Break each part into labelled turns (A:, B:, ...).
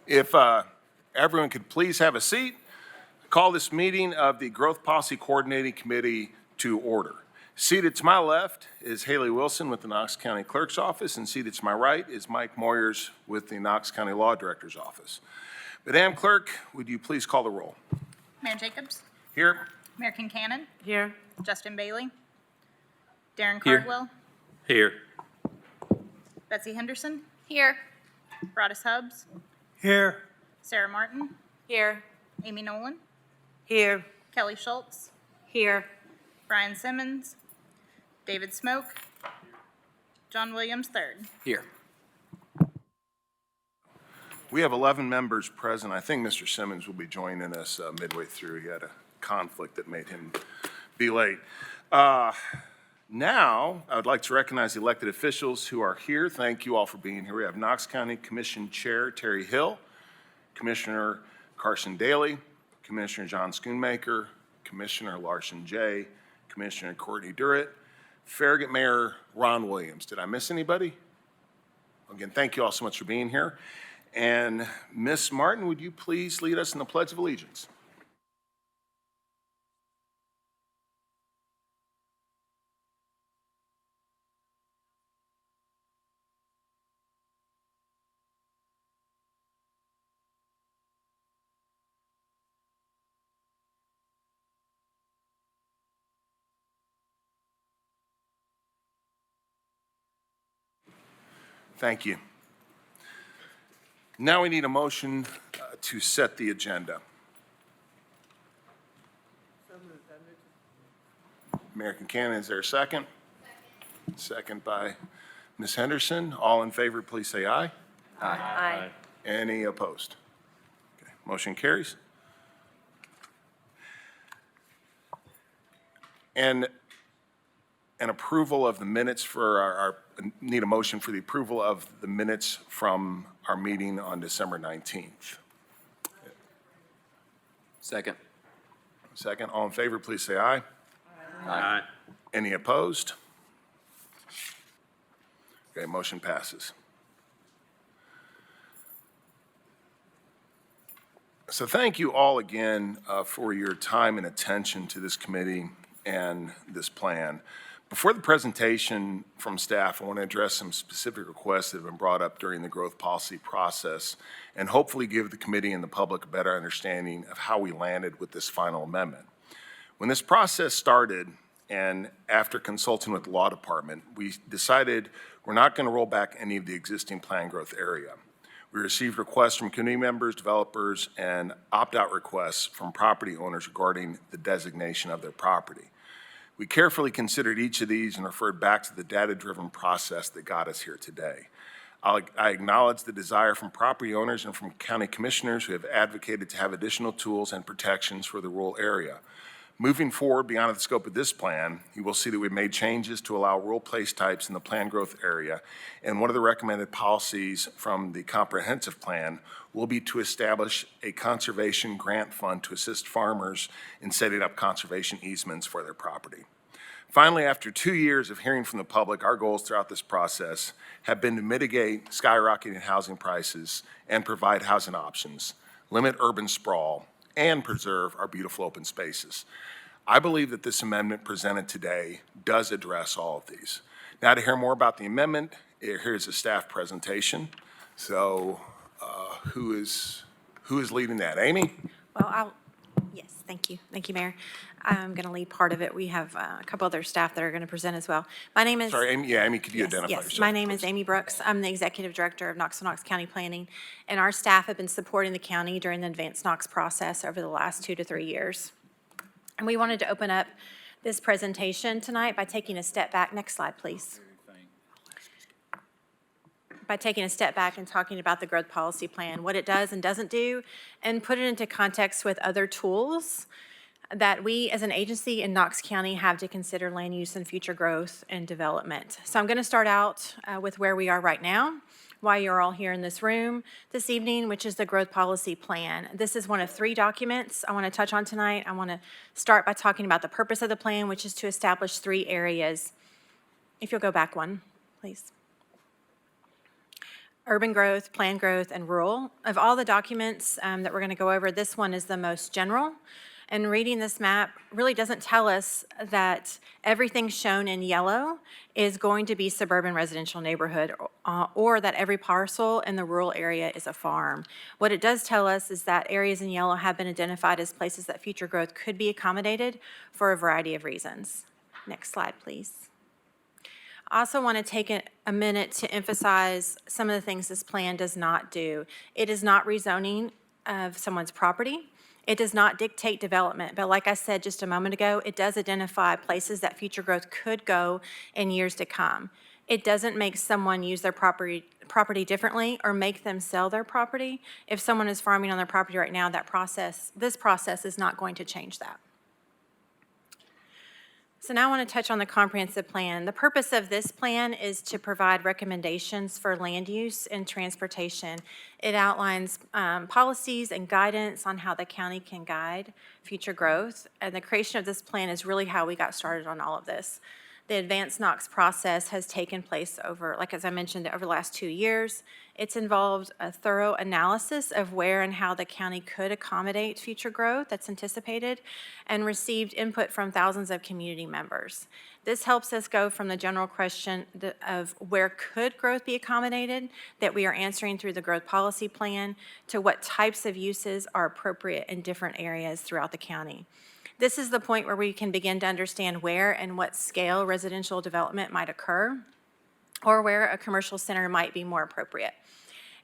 A: If everyone could please have a seat, call this meeting of the Growth Policy Coordinating Committee to order. Seated to my left is Haley Wilson with the Knox County Clerk's Office, and seated to my right is Mike Moyers with the Knox County Law Director's Office. Madam Clerk, would you please call the roll?
B: Mayor Jacobs?
A: Here.
B: Mayor Kincannon?
C: Here.
B: Justin Bailey? Darren
D: Here.
B: Cardwell?
D: Here.
B: Betsy Henderson?
C: Here.
B: Broadus Hubbs?
E: Here.
B: Sarah Martin?
C: Here.
B: Amy Nolan?
C: Here.
B: Kelly Schultz?
C: Here.
B: Brian Simmons? David Smoke? John Williams III.
D: Here.
A: We have 11 members present. I think Mr. Simmons will be joining us midway through. He had a conflict that made him be late. Now, I would like to recognize the elected officials who are here. Thank you all for being here. We have Knox County Commission Chair Terry Hill, Commissioner Carson Daly, Commissioner John Schoonmaker, Commissioner Larson J., Commissioner Courtney Durrett, Farragut Mayor Ron Williams. Did I miss anybody? Again, thank you all so much for being here. And Ms. Martin, would you please lead us in the Pledge of Allegiance? Thank you. Now we need a motion to set the agenda. Mayor Kincannon, is there a second? Second by Ms. Henderson. All in favor, please say aye.
C: Aye.
A: Any opposed? Okay, motion carries. And an approval of the minutes for need a motion for the approval of the minutes from our meeting on December 19th.
D: Second.
A: Second, all in favor, please say aye.
D: Aye.
A: Any opposed? Okay, motion passes. So thank you all again for your time and attention to this committee and this plan. Before the presentation from staff, I want to address some specific requests that have been brought up during the growth policy process and hopefully give the committee and the public a better understanding of how we landed with this final amendment. When this process started, and after consulting with the law department, we decided we're not going to roll back any of the existing planned growth area. We received requests from community members, developers, and opt-out requests from property owners regarding the designation of their property. We carefully considered each of these and referred back to the data-driven process that got us here today. I acknowledge the desire from property owners and from county commissioners who have advocated to have additional tools and protections for the rural area. Moving forward beyond the scope of this plan, you will see that we've made changes to allow rural place types in the planned growth area, and one of the recommended policies from the comprehensive plan will be to establish a conservation grant fund to assist farmers in setting up conservation easements for their property. Finally, after 2 years of hearing from the public, our goals throughout this process have been to mitigate skyrocketing housing prices and provide housing options, limit urban sprawl, and preserve our beautiful open spaces. I believe that this amendment presented today does address all of these. Now, to hear more about the amendment, here's a staff presentation. So who is leading that? Amy?
F: Well, yes, thank you. Thank you, Mayor. I'm going to lead part of it. We have a couple other staff that are going to present as well. My name is...
A: Sorry, Amy. Yeah, Amy, could you identify
F: yes.
A: yourself?
F: My name is Amy Brooks. I'm the Executive Director of Knox County Planning, and our staff have been supporting the county during the Advanced Knox process over the last 2 to 3 years. And we wanted to open up this presentation tonight by taking a step back. Next slide, please. By taking a step back and talking about the growth policy plan, what it does and doesn't do, and put it into context with other tools that we as an agency in Knox County have to consider land use and future growth and development. So I'm going to start out with where we are right now, why you're all here in this room this evening, which is the growth policy plan. This is one of 3 documents I want to touch on tonight. I want to start by talking about the purpose of the plan, which is to establish 3 areas. If you'll go back one, please. urban growth, planned growth, and rural. Of all the documents that we're going to go over, this one is the most general. And reading this map really doesn't tell us that everything shown in yellow is going to be suburban residential neighborhood or that every parcel in the rural area is a farm. What it does tell us is that areas in yellow have been identified as places that future growth could be accommodated for a variety of reasons. Next slide, please. I also want to take a minute to emphasize some of the things this plan does not do. It is not rezoning of someone's property. It does not dictate development, but like I said just a moment ago, it does identify places that future growth could go in years to come. It doesn't make someone use their property differently or make them sell their property. If someone is farming on their property right now, this process is not going to change that. So now I want to touch on the comprehensive plan. The purpose of this plan is to provide recommendations for land use and transportation. It outlines policies and guidance on how the county can guide future growth. And the creation of this plan is really how we got started on all of this. The advanced Knox process has taken place over, like as I mentioned, over the last 2 years. It's involved a thorough analysis of where and how the county could accommodate future growth that's anticipated and received input from thousands of community members. This helps us go from the general question of where could growth be accommodated that we are answering through the growth policy plan to what types of uses are appropriate in different areas throughout the county. This is the point where we can begin to understand where and what scale residential development might occur or where a commercial center might be more appropriate.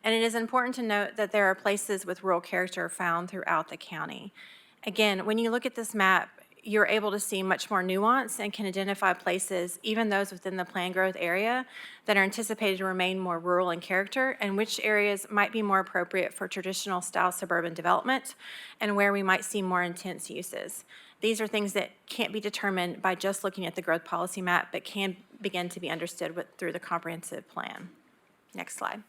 F: And it is important to note that there are places with rural character found throughout the county. Again, when you look at this map, you're able to see much more nuance and can identify places, even those within the planned growth area, that are anticipated to remain more rural in character and which areas might be more appropriate for traditional style suburban development and where we might see more intense uses. These are things that can't be determined by just looking at the growth policy map, but can begin to be understood through the comprehensive plan. Next slide.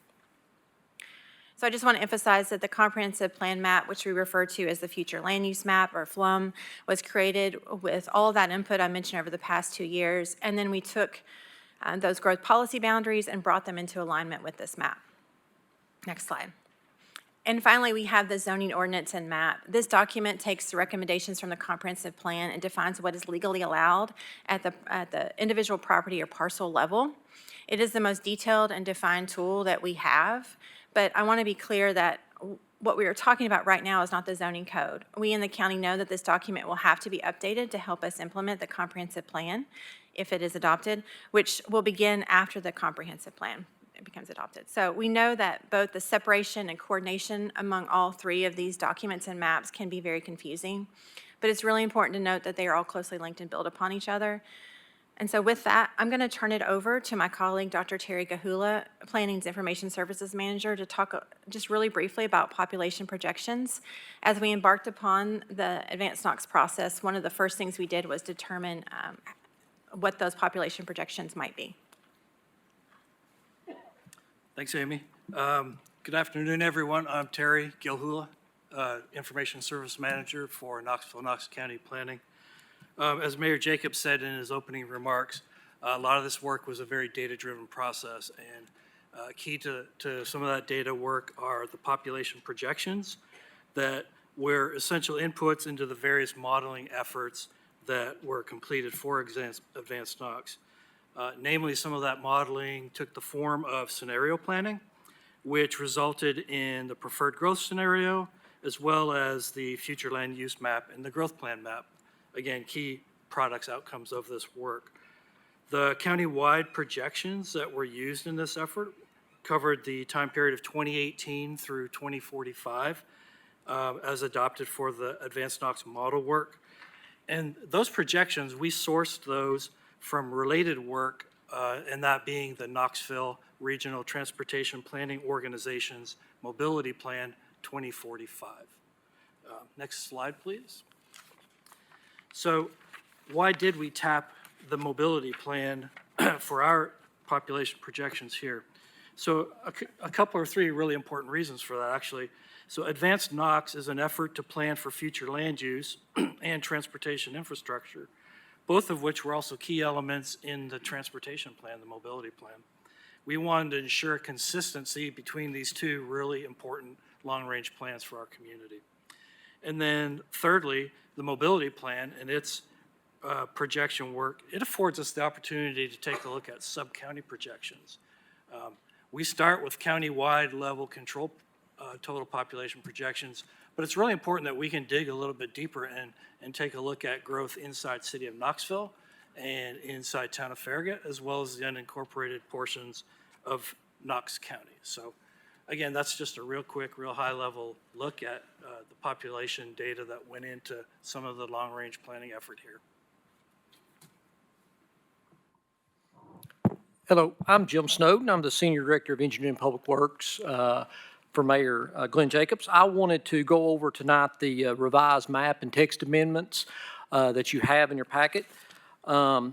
F: So I just want to emphasize that the comprehensive plan map, which we refer to as the future land use map or FLUM, was created with all of that input I mentioned over the past 2 years, and then we took those growth policy boundaries and brought them into alignment with this map. Next slide. And finally, we have the zoning ordinance and map. This document takes the recommendations from the comprehensive plan and defines what is legally allowed at the individual property or parcel level. It is the most detailed and defined tool that we have, but I want to be clear that what we are talking about right now is not the zoning code. We in the county know that this document will have to be updated to help us implement the comprehensive plan if it is adopted, which will begin after the comprehensive plan becomes adopted. So we know that both the separation and coordination among all 3 of these documents and maps can be very confusing, but it's really important to note that they are all closely linked and build upon each other. And so with that, I'm going to turn it over to my colleague, Dr. Terry Gahula, Planning's Information Services Manager, to talk just really briefly about population projections. As we embarked upon the advanced Knox process, one of the first things we did was determine what those population projections might be.
E: Thanks, Amy. Good afternoon, everyone. I'm Terry Gilhula, Information Service Manager for Knox County Planning. As Mayor Jacobs said in his opening remarks, a lot of this work was a very data-driven process, and key to some of that data work are the population projections that were essential inputs into the various modeling efforts that were completed for advanced Knox. Namely, some of that modeling took the form of scenario planning, which resulted in the preferred growth scenario, as well as the future land use map and the growth plan map. Again, key products outcomes of this work. The county-wide projections that were used in this effort covered the time period of 2018 through 2045 as adopted for the advanced Knox model work. And those projections, we sourced those from related work, and that being the Knoxville Regional Transportation Planning Organization's Mobility Plan 2045. Next slide, please. So why did we tap the mobility plan for our population projections here? So a couple or 3 really important reasons for that, actually. So advanced Knox is an effort to plan for future land use and transportation infrastructure, both of which were also key elements in the transportation plan, the mobility plan. we wanted to ensure consistency between these two really important long-range plans for our community. And then thirdly, the mobility plan and its projection work, it affords us the opportunity to take a look at sub-county projections. We start with county-wide level control total population projections, but it's really important that we can dig a little bit deeper and take a look at growth inside city of Knoxville and inside town of Farragut, as well as the unincorporated portions of Knox County. So again, that's just a real quick, real high-level look at the population data that went into some of the long-range planning effort here.
G: Hello, I'm Jim Snowden. I'm the Senior Director of Engineering and Public Works for Mayor Glenn Jacobs. I wanted to go over tonight the revised map and text amendments that you have in your packet. The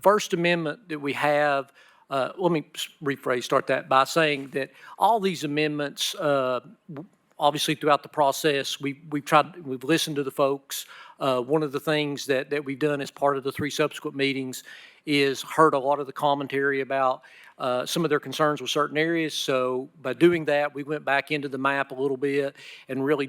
G: first amendment that we have, let me start that by saying that all these amendments, obviously throughout the process, we've listened to the folks. One of the things that we've done as part of the 3 subsequent meetings is heard a lot of the commentary about some of their concerns with certain areas. So by doing that, we went back into the map a little bit and really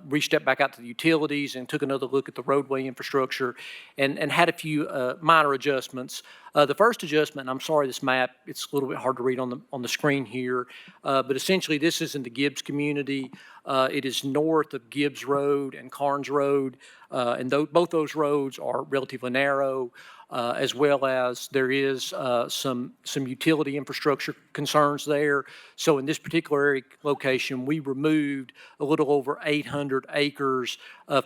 G: reached back out to the utilities and took another look at the roadway infrastructure and had a few minor adjustments. The first adjustment, and I'm sorry this map, it's a little bit hard to read on the screen here, but essentially this is in the Gibbs community. It is north of Gibbs Road and Carnes Road, and both those roads are relatively narrow. As well as there is some utility infrastructure concerns there. So in this particular location, we removed a little over 800 acres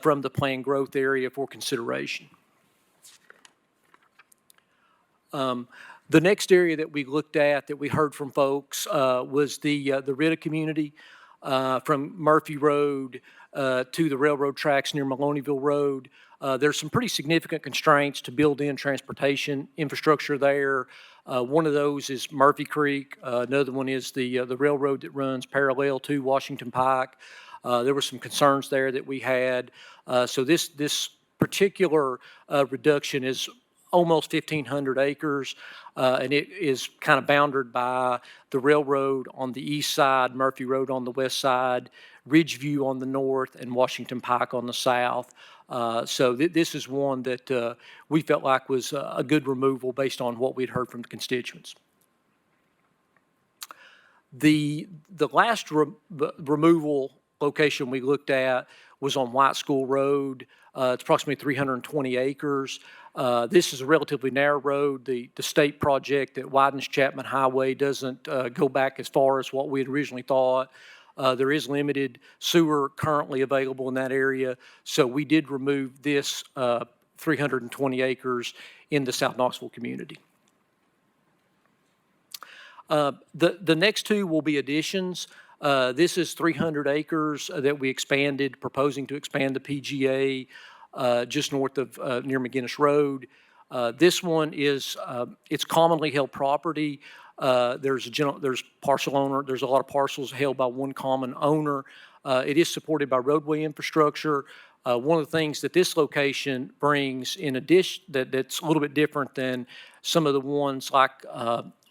G: from the planned growth area for consideration. The next area that we looked at that we heard from folks was the Ritta community from Murphy Road to the railroad tracks near Maloneyville Road. There's some pretty significant constraints to build in transportation infrastructure there. One of those is Murphy Creek. Another one is the railroad that runs parallel to Washington Pike. There were some concerns there that we had. So this particular reduction is almost 1,500 acres, and it is kind of bounded by the railroad on the east side, Murphy Road on the west side, Ridgeview on the north, and Washington Pike on the south. So this is one that we felt like was a good removal based on what we'd heard from the constituents. The last removal location we looked at was on White School Road. It's approximately 320 acres. This is a relatively narrow road. The state project that widens Chapman Highway doesn't go back as far as what we had originally thought. There is limited sewer currently available in that area, so we did remove this 320 acres in the South Knoxville community. The next two will be additions. This is 300 acres that we expanded, proposing to expand the PGA just north of near McGinnis Road. This one is it's commonly held property. There's parcel owner. There's a lot of parcels held by one common owner. It is supported by roadway infrastructure. One of the things that this location brings in addition that's a little bit different than some of the ones like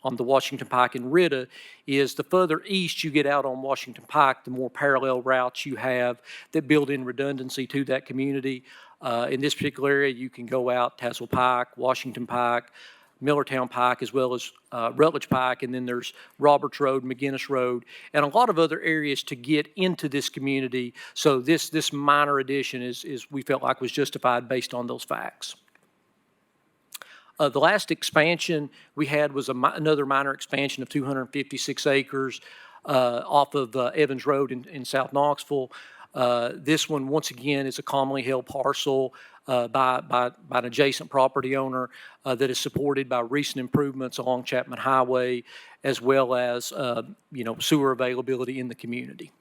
G: on the Washington Pike and Ritta is the further east you get out on Washington Pike, the more parallel routes you have that build in redundancy to that community. In this particular area, you can go out Tazewell Pike, Washington Pike, Millertown Pike, as well as Rutledge Pike, and then there's Roberts Road, McGinnis Road, and a lot of other areas to get into this community. So this minor addition is we felt like was justified based on those facts. The last expansion we had was another minor expansion of 256 acres off of Evans Road in South Knoxville. This one, once again, is a commonly held parcel by an adjacent property owner that is supported by recent improvements along Chapman Highway, as well as sewer availability in the community.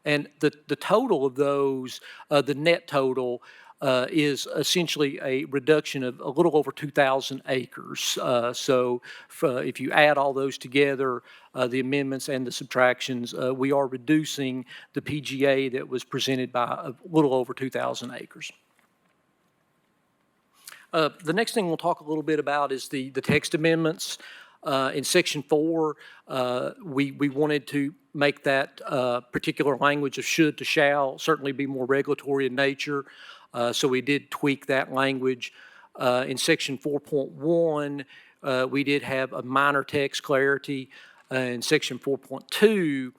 G: And the total of those, the net total, is essentially a reduction of a little over 2,000 acres. So if you add all those together, the amendments and the subtractions, we are reducing the PGA that was presented by a little over 2,000 acres. The next thing we'll talk a little bit about is the text amendments. In Section 4, we wanted to make that particular language of should to shall certainly be more regulatory in nature, so we did tweak that language. In Section 4.1, we did have a minor text clarity. In Section 4.2,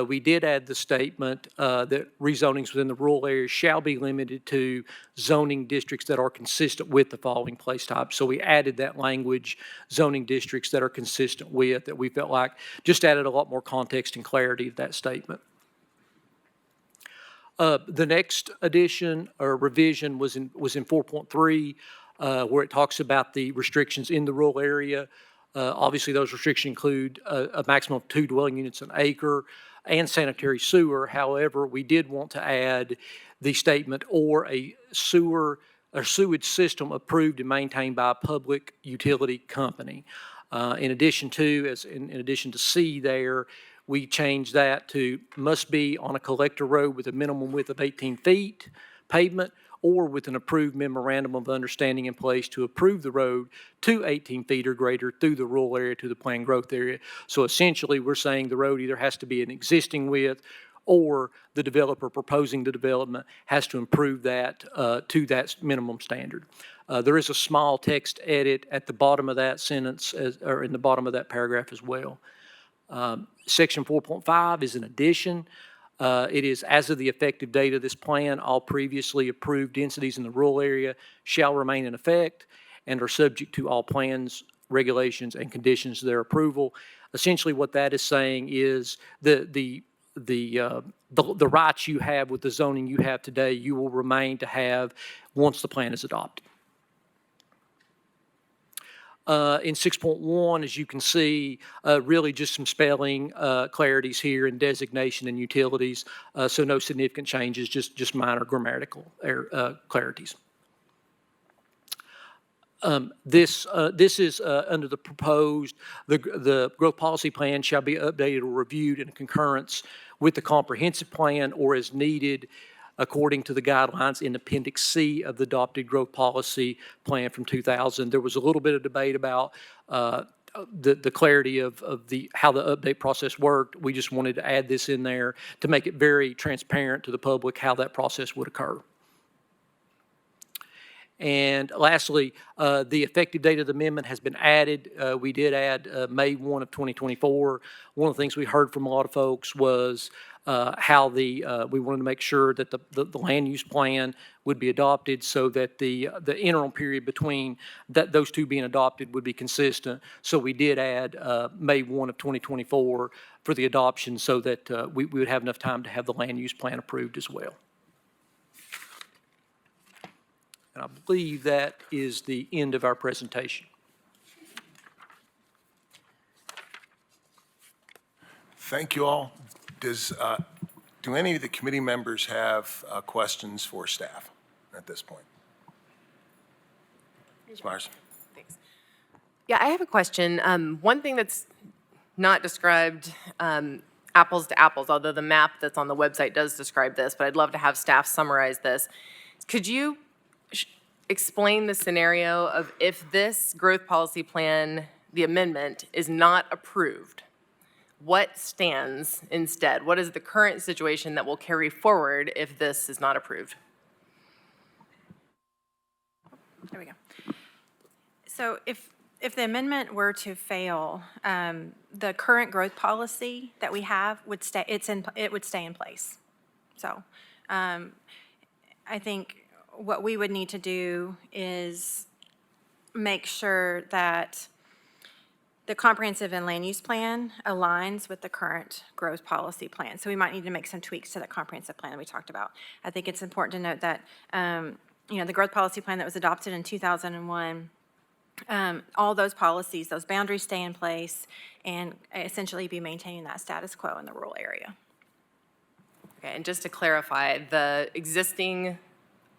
G: we did add the statement that rezonings within the rural areas shall be limited to zoning districts that are consistent with the following place types. So we added that language, zoning districts that are consistent with, that we felt like just added a lot more context and clarity to that statement. The next addition or revision was in 4.3, where it talks about the restrictions in the rural area. Obviously, those restrictions include a maximum of 2 dwelling units an acre and sanitary sewer. However, we did want to add the statement or a sewage system approved and maintained by a public utility company. In addition to C there, we changed that to must be on a collector road with a minimum width of 18 feet pavement, or with an approved memorandum of understanding in place to approve the road to 18 feet or greater through the rural area to the planned growth area. So essentially, we're saying the road either has to be an existing width, or the developer proposing the development has to improve that to that minimum standard. There is a small text edit at the bottom of that sentence, or in the bottom of that paragraph as well. Section 4.5 is an addition. It is, as of the effective date of this plan, all previously approved densities in the rural area shall remain in effect and are subject to all plans, regulations, and conditions of their approval. Essentially, what that is saying is the rights you have with the zoning you have today, you will remain to have once the plan is adopted. In 6.1, as you can see, really just some spelling clarities here and designation and utilities, so no significant changes, just minor grammatical clarities. This is under the proposed, the growth policy plan shall be updated or reviewed in concurrence with the comprehensive plan or as needed according to the guidelines in Appendix C of the adopted growth policy plan from 2000. There was a little bit of debate about the clarity of how the update process worked. We just wanted to add this in there to make it very transparent to the public how that process would occur. And lastly, the effective date of the amendment has been added. We did add May 1 of 2024. One of the things we heard from a lot of folks was how we wanted to make sure that the land use plan would be adopted so that the interim period between those two being adopted would be consistent. So we did add May 1 of 2024 for the adoption so that we would have enough time to have the land use plan approved as well. And I believe that is the end of our presentation.
A: Thank you all. Do any of the committee members have questions for staff at this point? Ms. Myers?
C: Thanks. Yeah, I have a question. One thing that's not described apples to apples, although the map that's on the website does describe this, but I'd love to have staff summarize this. Could you explain the scenario of if this growth policy plan, the amendment, is not approved? What stands instead? What is the current situation that will carry forward if this is not approved?
F: There we go. So if the amendment were to fail, the current growth policy that we have would stay. It would stay in place. So I think what we would need to do is make sure that the comprehensive and land use plan aligns with the current growth policy plan. So we might need to make some tweaks to that comprehensive plan that we talked about. I think it's important to note that, the growth policy plan that was adopted in 2001, all those policies, those boundaries stay in place and essentially be maintaining that status quo in the rural area.
C: Okay, and just to clarify, the existing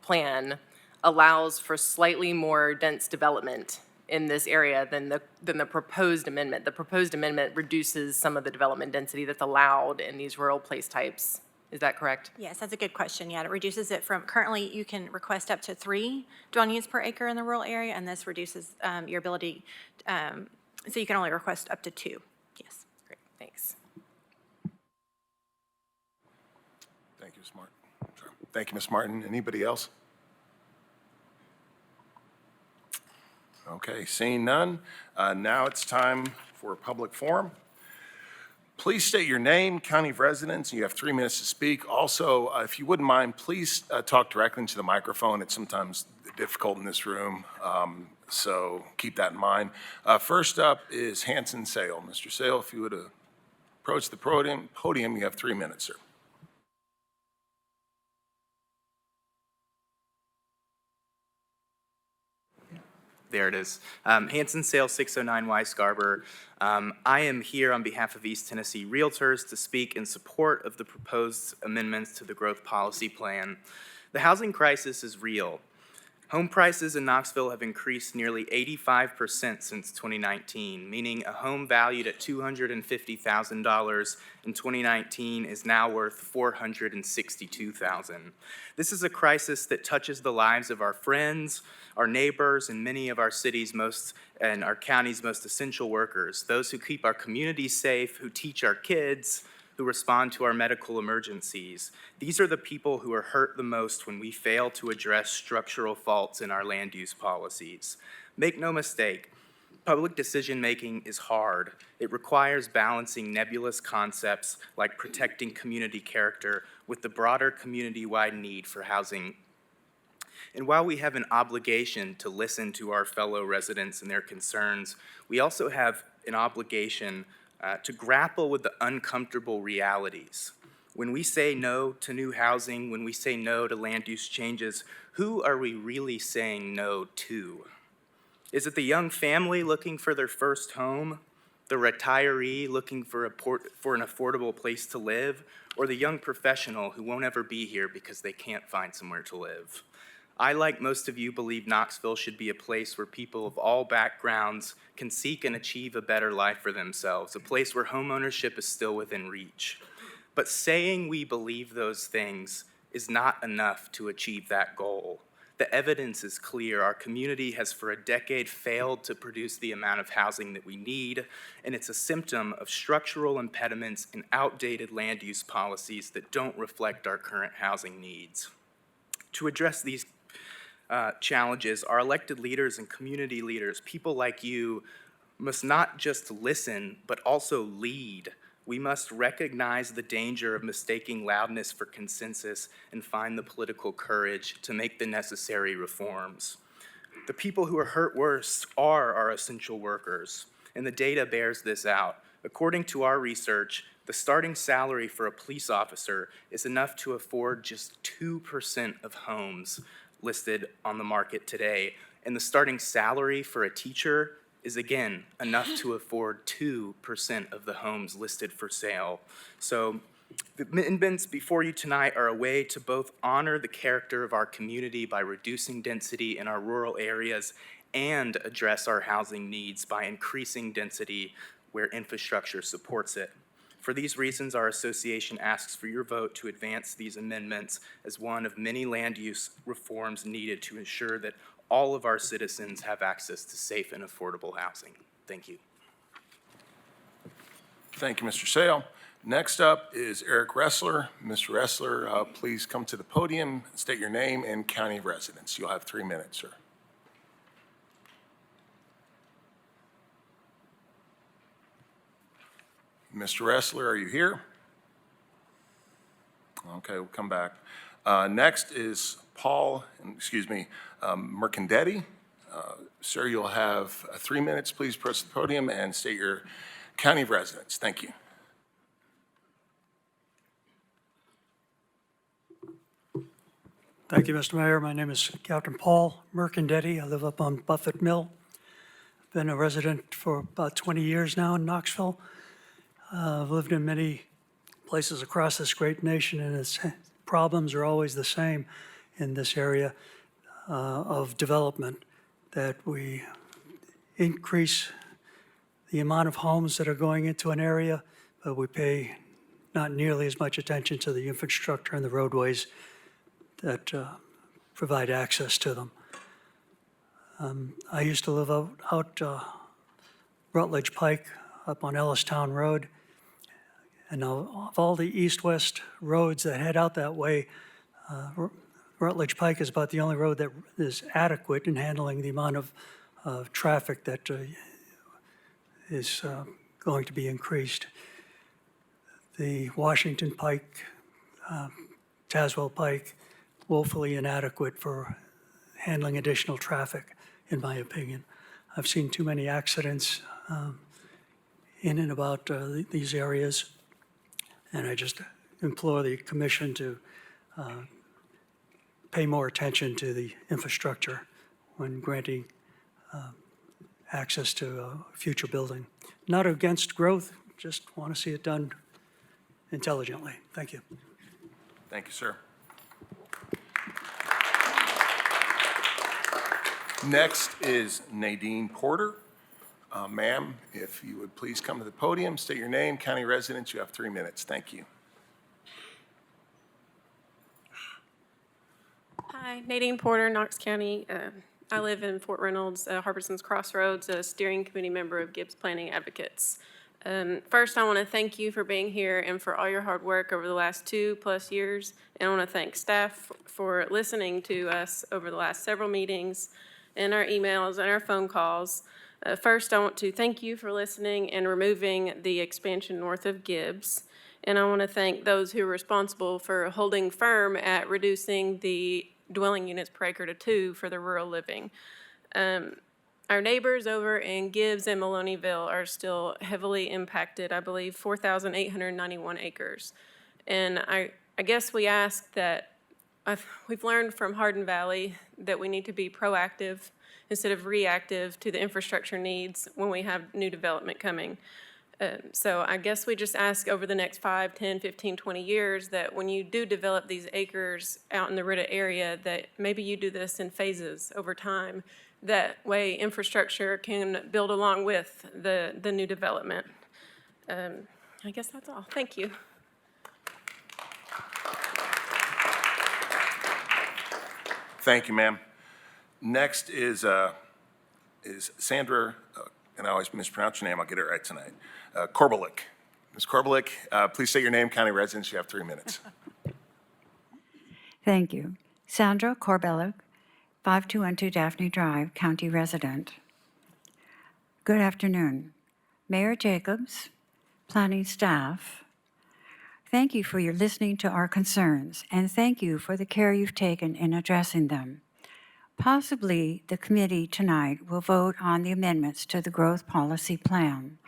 C: plan allows for slightly more dense development in this area than the proposed amendment. The proposed amendment reduces some of the development density that's allowed in these rural place types. Is that correct?
F: Yes, that's a good question. Yeah, it reduces it from, currently you can request up to 3 dwelling units per acre in the rural area, and this reduces your ability So you can only request up to 2. Yes.
C: Great, thanks.
A: Thank you, Ms. Martin. Sorry. Thank you, Ms. Martin. Anybody else? Okay, seeing none, now it's time for a public forum. Please state your name, county of residence. You have 3 minutes to speak. Also, if you wouldn't mind, please talk directly into the microphone. It's sometimes difficult in this room, so keep that in mind. First up is Hanson Sale. Mr. Sale, if you would approach the podium, you have 3 minutes, sir.
H: There it is. Hanson Sales 609Y Scarborough. I am here on behalf of East Tennessee Realtors to speak in support of the proposed amendments to the growth policy plan. The housing crisis is real. Home prices in Knoxville have increased nearly 85% since 2019, meaning a home valued at $250,000 in 2019 is now worth $462,000. This is a crisis that touches the lives of our friends, our neighbors, and many of our city's and our county's most essential workers, those who keep our communities safe, who teach our kids, who respond to our medical emergencies. These are the people who are hurt the most when we fail to address structural faults in our land use policies. Make no mistake, public decision-making is hard. It requires balancing nebulous concepts like protecting community character with the broader community-wide need for housing. And while we have an obligation to listen to our fellow residents and their concerns, we also have an obligation to grapple with the uncomfortable realities. When we say no to new housing, when we say no to land use changes, who are we really saying no to? Is it the young family looking for their first home, the retiree looking for an affordable place to live, or the young professional who won't ever be here because they can't find somewhere to live? I, like most of you, believe Knoxville should be a place where people of all backgrounds can seek and achieve a better life for themselves, a place where homeownership is still within reach. But saying we believe those things is not enough to achieve that goal. The evidence is clear. Our community has for a decade failed to produce the amount of housing that we need, and it's a symptom of structural impediments and outdated land use policies that don't reflect our current housing needs. To address these challenges, our elected leaders and community leaders, people like you, must not just listen, but also lead. We must recognize the danger of mistaking loudness for consensus and find the political courage to make the necessary reforms. The people who are hurt worst are our essential workers, and the data bears this out. According to our research, the starting salary for a police officer is enough to afford just 2% of homes listed on the market today, and the starting salary for a teacher is, again, enough to afford 2% of the homes listed for sale. So the amendments before you tonight are a way to both honor the character of our community by reducing density in our rural areas and address our housing needs by increasing density where infrastructure supports it. For these reasons, our association asks for your vote to advance these amendments as one of many land use reforms needed to ensure that all of our citizens have access to safe and affordable housing. Thank you.
A: Thank you, Mr. Sale. Next up is Eric Ressler. Mr. Ressler, please come to the podium, state your name and county of residence. You'll have 3 minutes, sir. Mr. Ressler, are you here? Okay, we'll come back. Next is Mercandetti. Sir, you'll have 3 minutes. Please approach the podium and state your county of residence. Thank you.
I: Thank you, Mr. Mayor. My name is Captain Paul Mercandetti. I live up on Buffett Mill. Been a resident for about 20 years now in Knoxville. I've lived in many places across this great nation, and its problems are always the same in this area of development, that we increase the amount of homes that are going into an area, but we pay not nearly as much attention to the infrastructure and the roadways that provide access to them. I used to live out Rutledge Pike up on Ellistown Road. And now, of all the east-west roads that head out that way, Rutledge Pike is about the only road that is adequate in handling the amount of traffic that is going to be increased. The Washington Pike, Tazewell Pike, woefully inadequate for handling additional traffic, in my opinion. I've seen too many accidents in and about these areas, and I just implore the commission to pay more attention to the infrastructure when granting access to future building. Not against growth, just want to see it done intelligently. Thank you.
A: Thank you, sir. Next is Nadine Porter. Ma'am, if you would please come to the podium, state your name, county residence. You have 3 minutes. Thank you.
J: Hi, Nadine Porter, Knox County. I live in Fort Reynolds, Harbison's Crossroads, a steering committee member of Gibbs Planning Advocates. First, I want to thank you for being here and for all your hard work over the last 2+ years. And I want to thank staff for listening to us over the last several meetings and our emails and our phone calls. First, I want to thank you for listening and removing the expansion north of Gibbs. And I want to thank those who are responsible for holding firm at reducing the dwelling units per acre to 2 for the rural living. Our neighbors over in Gibbs and Maloneyville are still heavily impacted, I believe 4,891 acres. And I guess we ask that, we've learned from Hardin Valley that we need to be proactive instead of reactive to the infrastructure needs when we have new development coming. So I guess we just ask over the next 5, 10, 15, 20 years that when you do develop these acres out in the RITA area, that maybe you do this in phases over time. That way infrastructure can build along with the new development. I guess that's all. Thank you.
A: Thank you, ma'am. Next is Sandra, and I always mispronounce your name. I'll get it right tonight. Korbelik. Ms. Korbelik, please state your name, county residence. You have 3 minutes.
K: Thank you. Sandra Korbelik, 5212 Daphne Drive, county resident. Good afternoon. Mayor Jacobs, planning staff, thank you for your listening to our concerns, and thank you for the care you've taken in addressing them. Possibly the committee tonight will vote on the amendments to the growth policy plan.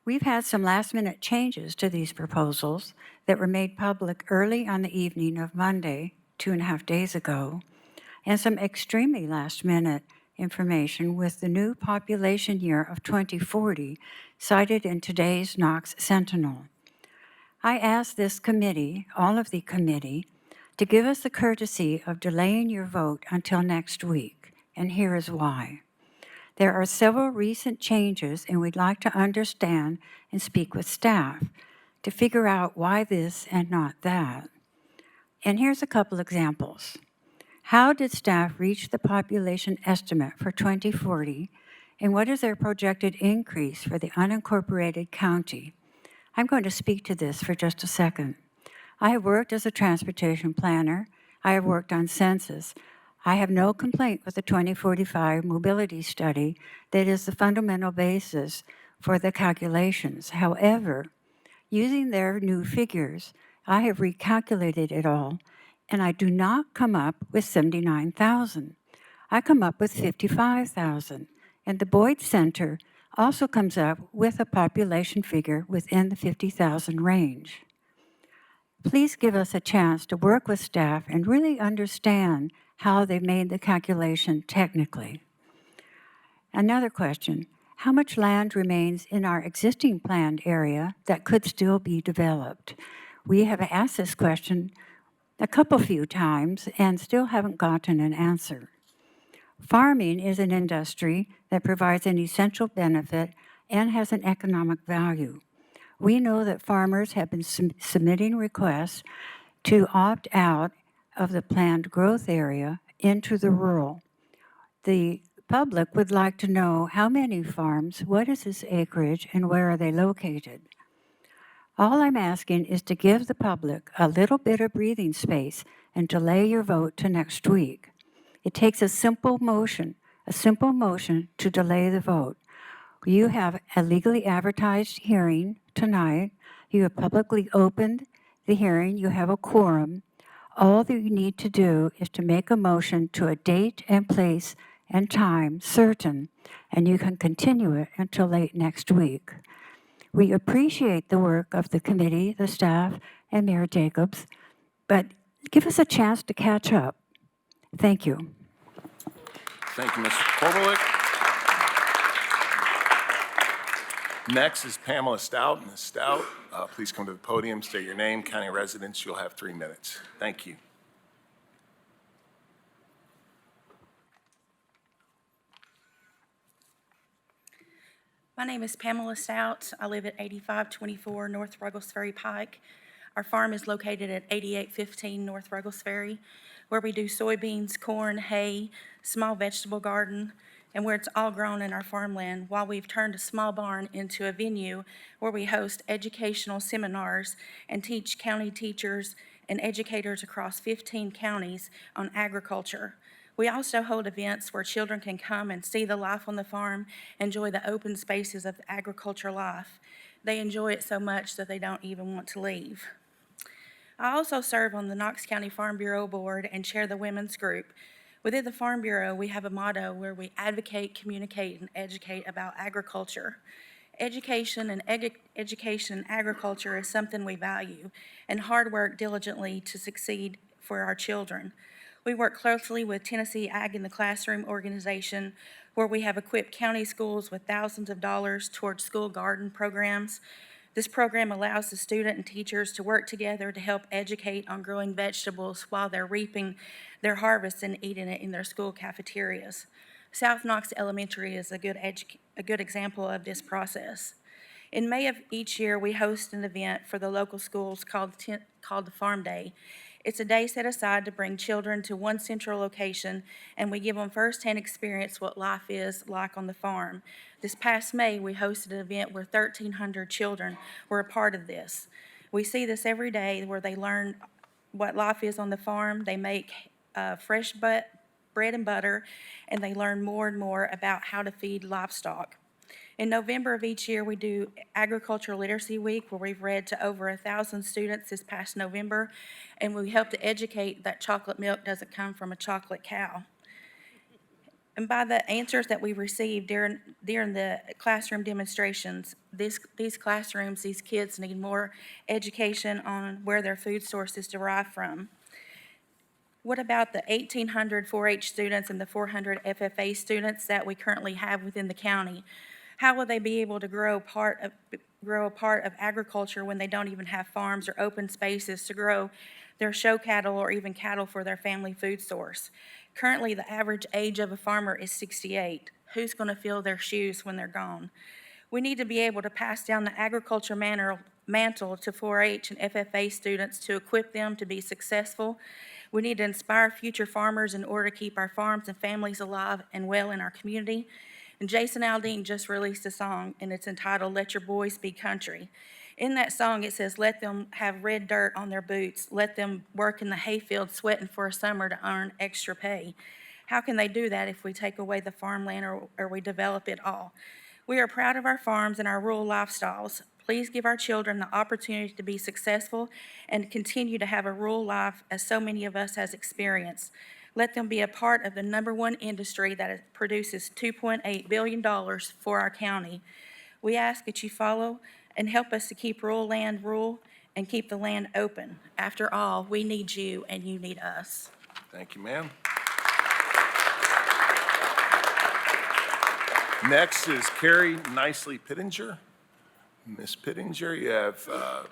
K: We've had some last-minute changes to these proposals that were made public early on the evening of Monday, 2.5 days ago, and some extremely last-minute information with the new population year of 2040 cited in today's Knox Sentinel. I asked this committee, all of the committee, to give us the courtesy of delaying your vote until next week, and here is why. There are several recent changes, and we'd like to understand and speak with staff to figure out why this and not that. And here's a couple examples. How did staff reach the population estimate for 2040, and what is their projected increase for the unincorporated county? I'm going to speak to this for just a second. I have worked as a transportation planner. I have worked on census. I have no complaint with the 2045 mobility study that is the fundamental basis for the calculations. However, using their new figures, I have recalculated it all, and I do not come up with 79,000. I come up with 55,000. And the Boyd Center also comes up with a population figure within the 50,000 range. Please give us a chance to work with staff and really understand how they made the calculation technically. Another question, how much land remains in our existing planned area that could still be developed? We have asked this question a few times and still haven't gotten an answer. Farming is an industry that provides an essential benefit and has an economic value. We know that farmers have been submitting requests to opt out of the planned growth area into the rural. The public would like to know how many farms, what is this acreage, and where are they located? All I'm asking is to give the public a little bit of breathing space and delay your vote to next week. It takes a simple motion to delay the vote. You have a legally advertised hearing tonight. You have publicly opened the hearing. You have a quorum. All that you need to do is to make a motion to a date and place and time certain, and you can continue it until late next week. We appreciate the work of the committee, the staff, and Mayor Jacobs, but give us a chance to catch up. Thank you.
A: Thank you, Mr. Korbelik. Next is Pamela Stout. Ms. Stout, please come to the podium, state your name, county residence. You'll have 3 minutes. Thank you.
L: My name is Pamela Stout. I live at 8524 North Ruggles Ferry Pike. Our farm is located at 8815 North Ruggles Ferry, where we do soybeans, corn, hay, small vegetable garden, and where it's all grown in our farmland, while we've turned a small barn into a venue where we host educational seminars and teach county teachers and educators across 15 counties on agriculture. We also hold events where children can come and see the life on the farm, enjoy the open spaces of agriculture life. They enjoy it so much that they don't even want to leave. I also serve on the Knox County Farm Bureau Board and chair the women's group. Within the Farm Bureau, we have a motto where we advocate, communicate, and educate about agriculture. Education and agriculture is something we value, and hard work diligently to succeed for our children. We work closely with Tennessee Ag in the Classroom organization, where we have equipped county schools with thousands of dollars towards school garden programs. This program allows the student and teachers to work together to help educate on growing vegetables while they're reaping their harvest and eating it in their school cafeterias. South Knox Elementary is a good example of this process. In May of each year, we host an event for the local schools called the Farm Day. It's a day set aside to bring children to one central location, and we give them firsthand experience what life is like on the farm. This past May, we hosted an event where 1,300 children were a part of this. We see this every day where they learn what life is on the farm. They make fresh bread and butter, and they learn more and more about how to feed livestock. In November of each year, we do Agricultural Literacy Week, where we've read to over 1,000 students this past November, and we help to educate that chocolate milk doesn't come from a chocolate cow. And by the answers that we received during the classroom demonstrations, these classrooms, these kids need more education on where their food source is derived from. What about the 1,800 4-H students and the 400 FFA students that we currently have within the county? How will they be able to grow a part of agriculture when they don't even have farms or open spaces to grow their show cattle or even cattle for their family food source? Currently, the average age of a farmer is 68. Who's going to fill their shoes when they're gone? We need to be able to pass down the agriculture mantle to 4-H and FFA students to equip them to be successful. We need to inspire future farmers in order to keep our farms and families alive and well in our community. And Jason Aldean just released a song, and it's entitled Let Your Boys Be Country. In that song, it says, let them have red dirt on their boots. Let them work in the hayfield sweating for a summer to earn extra pay. How can they do that if we take away the farmland or we develop it all? We are proud of our farms and our rural lifestyles. Please give our children the opportunity to be successful and continue to have a rural life as so many of us has experienced. Let them be a part of the #1 industry that produces $2.8 billion for our county. We ask that you follow and help us to keep rural land rural and keep the land open. After all, we need you and you need us.
A: Thank you, ma'am. Next is Carrie Nicely Pittenger. Ms. Pittenger, you have,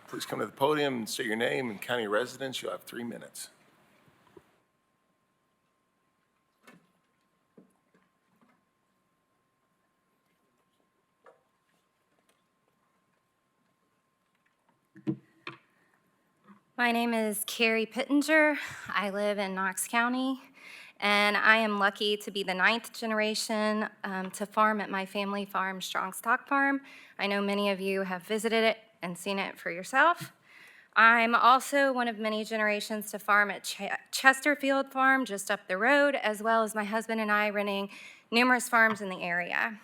A: please come to the podium and state your name and county residence. You'll have 3 minutes.
M: My name is Carrie Pittenger. I live in Knox County, and I am lucky to be the 9th generation to farm at my family farm, Strong Stock Farm. I know many of you have visited it and seen it for yourself. I'm also one of many generations to farm at Chesterfield Farm, just up the road, as well as my husband and I renting numerous farms in the area.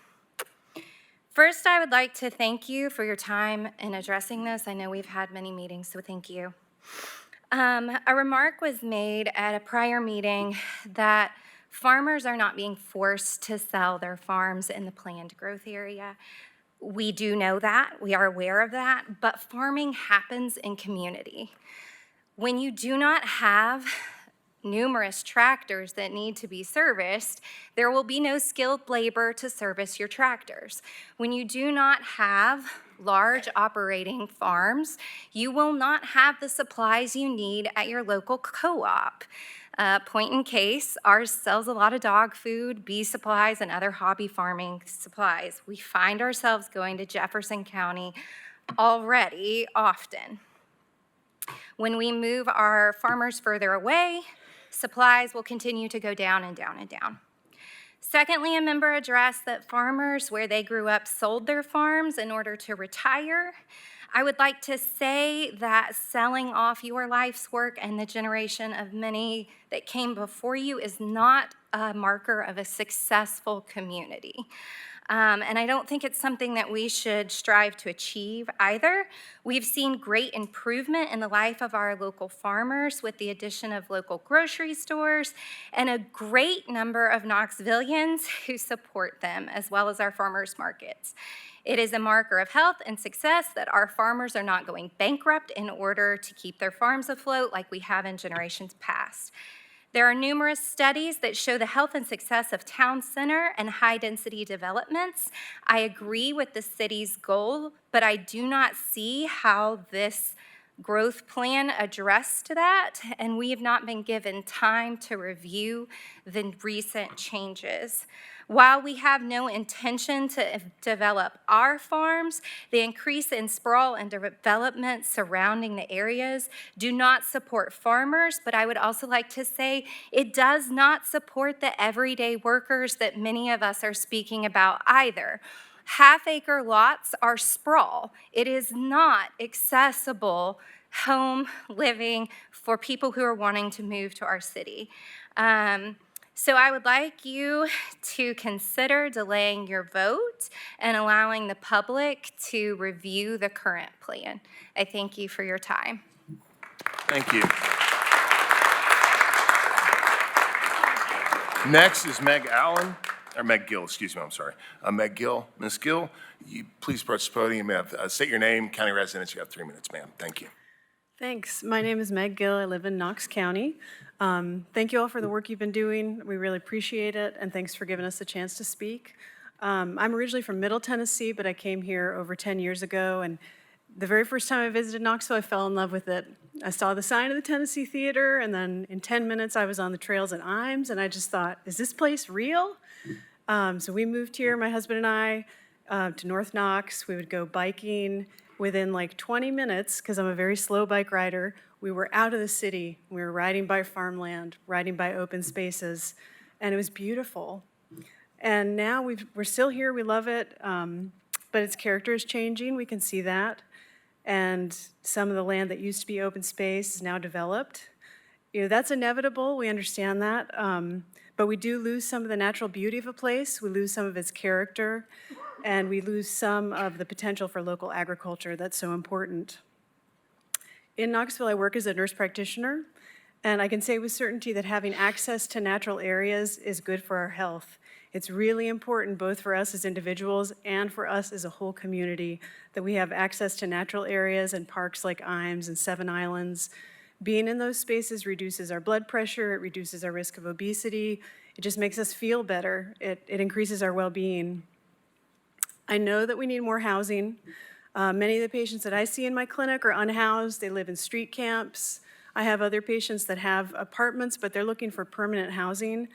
M: First, I would like to thank you for your time in addressing this. I know we've had many meetings, so thank you. A remark was made at a prior meeting that farmers are not being forced to sell their farms in the planned growth area. We do know that, we are aware of that, but farming happens in community. When you do not have numerous tractors that need to be serviced, there will be no skilled labor to service your tractors. When you do not have large operating farms, you will not have the supplies you need at your local co-op. Point in case, ours sells a lot of dog food, bee supplies, and other hobby farming supplies. We find ourselves going to Jefferson County already often. When we move our farmers further away, supplies will continue to go down and down and down. Secondly, a member addressed that farmers where they grew up sold their farms in order to retire. I would like to say that selling off your life's work and the generation of many that came before you is not a marker of a successful community. And I don't think it's something that we should strive to achieve either. We've seen great improvement in the life of our local farmers with the addition of local grocery stores and a great number of Knoxvillians who support them, as well as our farmers markets. It is a marker of health and success that our farmers are not going bankrupt in order to keep their farms afloat like we have in generations past. There are numerous studies that show the health and success of town center and high-density developments. I agree with the city's goal, but I do not see how this growth plan addressed that, and we have not been given time to review the recent changes. While we have no intention to develop our farms, the increase in sprawl and development surrounding the areas do not support farmers, but I would also like to say it does not support the everyday workers that many of us are speaking about either. Half-acre lots are sprawl. It is not accessible home living for people who are wanting to move to our city. So I would like you to consider delaying your vote and allowing the public to review the current plan. I thank you for your time.
A: Thank you. Next is Meg Gill, excuse me, I'm sorry. Meg Gill. Ms. Gill, you please approach the podium. State your name, county residence. You have 3 minutes, ma'am. Thank you.
N: Thanks. My name is Meg Gill. I live in Knox County. Thank you all for the work you've been doing. We really appreciate it, and thanks for giving us a chance to speak. I'm originally from Middle Tennessee, but I came here over 10 years ago, and the very first time I visited Knoxville, I fell in love with it. I saw the sign of the Tennessee Theater, and then in 10 minutes, I was on the trails at Imes, and I just thought, is this place real? So we moved here, my husband and I, to North Knox. We would go biking. Within like 20 minutes, because I'm a very slow bike rider, we were out of the city. We were riding by farmland, riding by open spaces, and it was beautiful. And now we're still here, we love it, but its character is changing, we can see that. And some of the land that used to be open space is now developed. You know, that's inevitable, we understand that, but we do lose some of the natural beauty of a place, we lose some of its character, and we lose some of the potential for local agriculture that's so important. In Knoxville, I work as a nurse practitioner, and I can say with certainty that having access to natural areas is good for our health. It's really important both for us as individuals and for us as a whole community that we have access to natural areas and parks like Imes and Seven Islands. Being in those spaces reduces our blood pressure, it reduces our risk of obesity, it just makes us feel better, it increases our well-being. I know that we need more housing. Many of the patients that I see in my clinic are unhoused. They live in street camps. I have other patients that have apartments, but they're looking for permanent housing.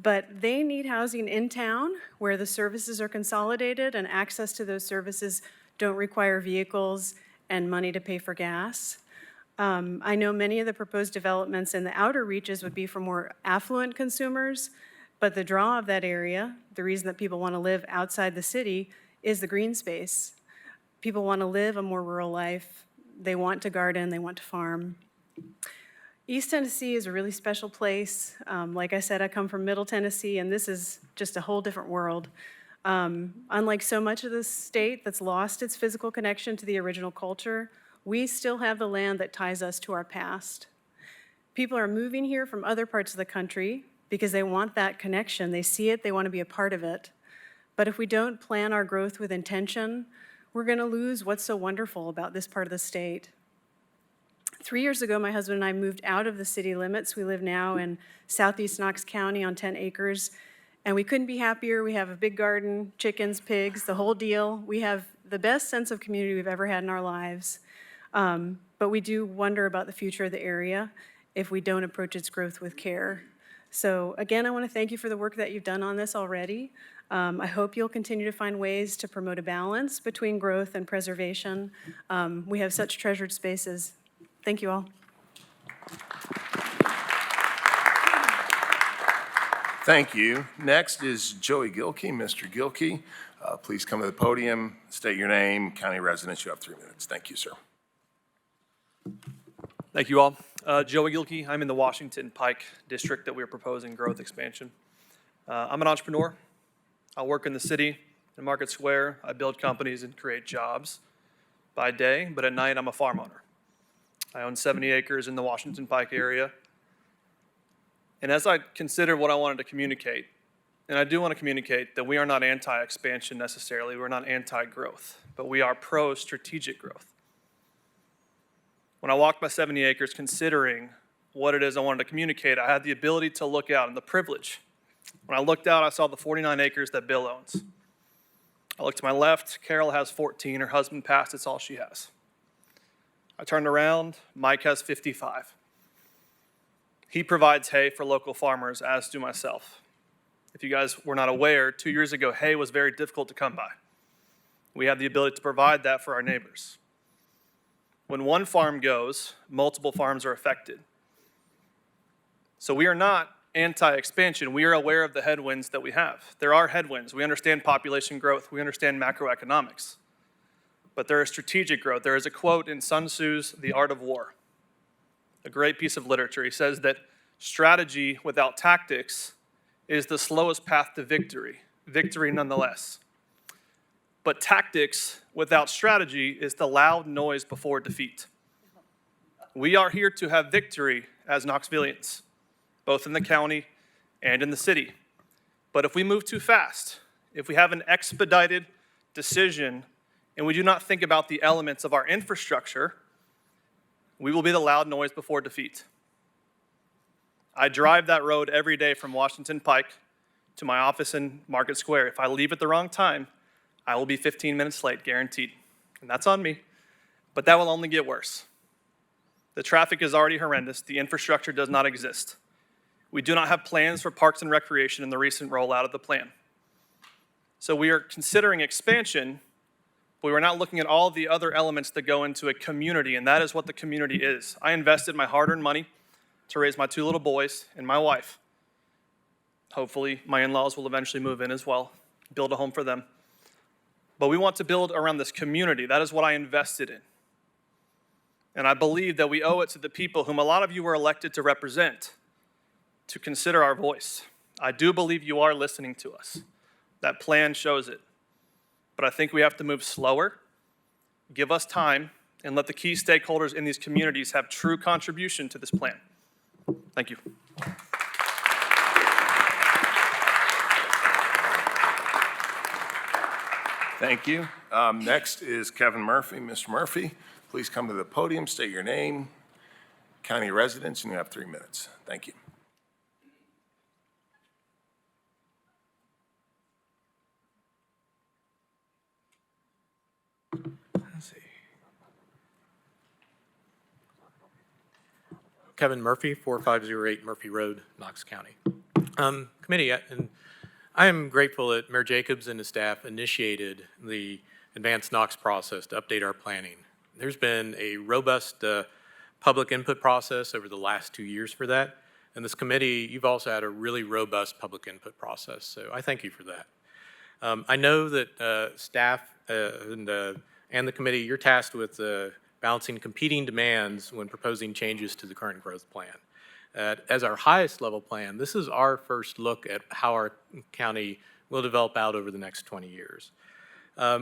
N: But they need housing in town where the services are consolidated and access to those services don't require vehicles and money to pay for gas. I know many of the proposed developments in the outer reaches would be for more affluent consumers, but the draw of that area, the reason that people want to live outside the city, is the green space. People want to live a more rural life. They want to garden, they want to farm. East Tennessee is a really special place. Like I said, I come from Middle Tennessee, and this is just a whole different world. Unlike so much of the state that's lost its physical connection to the original culture, we still have the land that ties us to our past. People are moving here from other parts of the country because they want that connection. They see it, they want to be a part of it. But if we don't plan our growth with intention, we're going to lose what's so wonderful about this part of the state. 3 years ago, my husband and I moved out of the city limits. We live now in southeast Knox County on 10 acres, and we couldn't be happier. We have a big garden, chickens, pigs, the whole deal. We have the best sense of community we've ever had in our lives. But we do wonder about the future of the area if we don't approach its growth with care. So again, I want to thank you for the work that you've done on this already. I hope you'll continue to find ways to promote a balance between growth and preservation. We have such treasured spaces. Thank you all.
A: Thank you. Next is Joey Gilkey. Mr. Gilkey, please come to the podium, state your name, county residence. You have 3 minutes. Thank you, sir.
O: Thank you all. Joey Gilkey, I'm in the Washington Pike district that we're proposing growth expansion. I'm an entrepreneur. I work in the city, in Market Square. I build companies and create jobs by day, but at night I'm a farm owner. I own 70 acres in the Washington Pike area. And as I consider what I wanted to communicate, and I do want to communicate that we are not anti-expansion necessarily, we're not anti-growth, but we are pro-strategic growth. When I walked my 70 acres considering what it is I wanted to communicate, I had the ability to look out and the privilege. When I looked out, I saw the 49 acres that Bill owns. I looked to my left, Carol has 14, her husband passed, it's all she has. I turned around, Mike has 55. He provides hay for local farmers, as do myself. If you guys were not aware, 2 years ago, hay was very difficult to come by. We have the ability to provide that for our neighbors. When one farm goes, multiple farms are affected. So we are not anti-expansion. We are aware of the headwinds that we have. There are headwinds. We understand population growth. We understand macroeconomics. But there is strategic growth. There is a quote in Sun Tzu's The Art of War, a great piece of literature. He says that strategy without tactics is the slowest path to victory, victory nonetheless. But tactics without strategy is the loud noise before defeat. We are here to have victory as Knoxvillians, both in the county and in the city. But if we move too fast, if we have an expedited decision and we do not think about the elements of our infrastructure, we will be the loud noise before defeat. I drive that road every day from Washington Pike to my office in Market Square. If I leave at the wrong time, I will be 15 minutes late, guaranteed. And that's on me. But that will only get worse. The traffic is already horrendous. The infrastructure does not exist. We do not have plans for parks and recreation in the recent rollout of the plan. So we are considering expansion, but we're not looking at all the other elements that go into a community, and that is what the community is. I invested my hard-earned money to raise my 2 little boys and my wife. Hopefully, my in-laws will eventually move in as well, build a home for them. But we want to build around this community. That is what I invested in. And I believe that we owe it to the people whom a lot of you were elected to represent to consider our voice. I do believe you are listening to us. That plan shows it. But I think we have to move slower, give us time, and let the key stakeholders in these communities have true contribution to this plan. Thank you.
A: Thank you. Next is Kevin Murphy. Mr. Murphy, please come to the podium, state your name, county residence, and you have 3 minutes. Thank you.
P: Let's see. Kevin Murphy, 4508 Murphy Road, Knox County. Committee, and I am grateful that Mayor Jacobs and his staff initiated the Advanced Knox process to update our planning. There's been a robust public input process over the last 2 years for that. And this committee, you've also had a really robust public input process, so I thank you for that. I know that staff and the committee, you're tasked with balancing competing demands when proposing changes to the current growth plan. As our highest level plan, this is our first look at how our county will develop out over the next 20 years.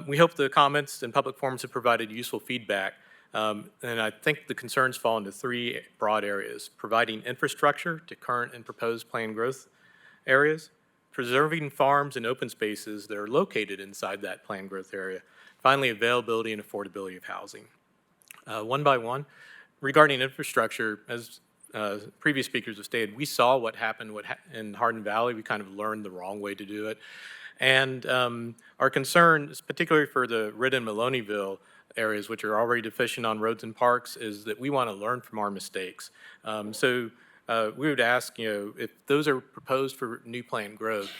P: We hope the comments and public forums have provided useful feedback, and I think the concerns fall into 3 broad areas: providing infrastructure to current and proposed planned growth areas, preserving farms and open spaces that are located inside that planned growth area, finally, availability and affordability of housing. One by one, regarding infrastructure, as previous speakers have stated, we saw what happened in Hardin Valley. We kind of learned the wrong way to do it. And our concern, particularly for the Rid and Maloneyville areas, which are already deficient on roads and parks, is that we want to learn from our mistakes. So we would ask, if those are proposed for new planned growth,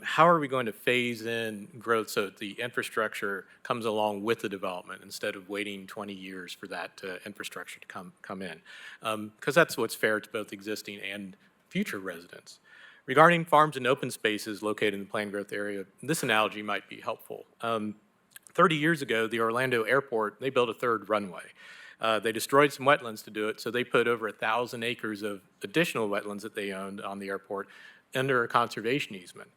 P: how are we going to phase in growth so that the infrastructure comes along with the development instead of waiting 20 years for that infrastructure to come in? Because that's what's fair to both existing and future residents. Regarding farms and open spaces located in the planned growth area, this analogy might be helpful. 30 years ago, the Orlando airport, they built a 3rd runway. They destroyed some wetlands to do it, so they put over 1,000 acres of additional wetlands that they owned on the airport under a conservation easement.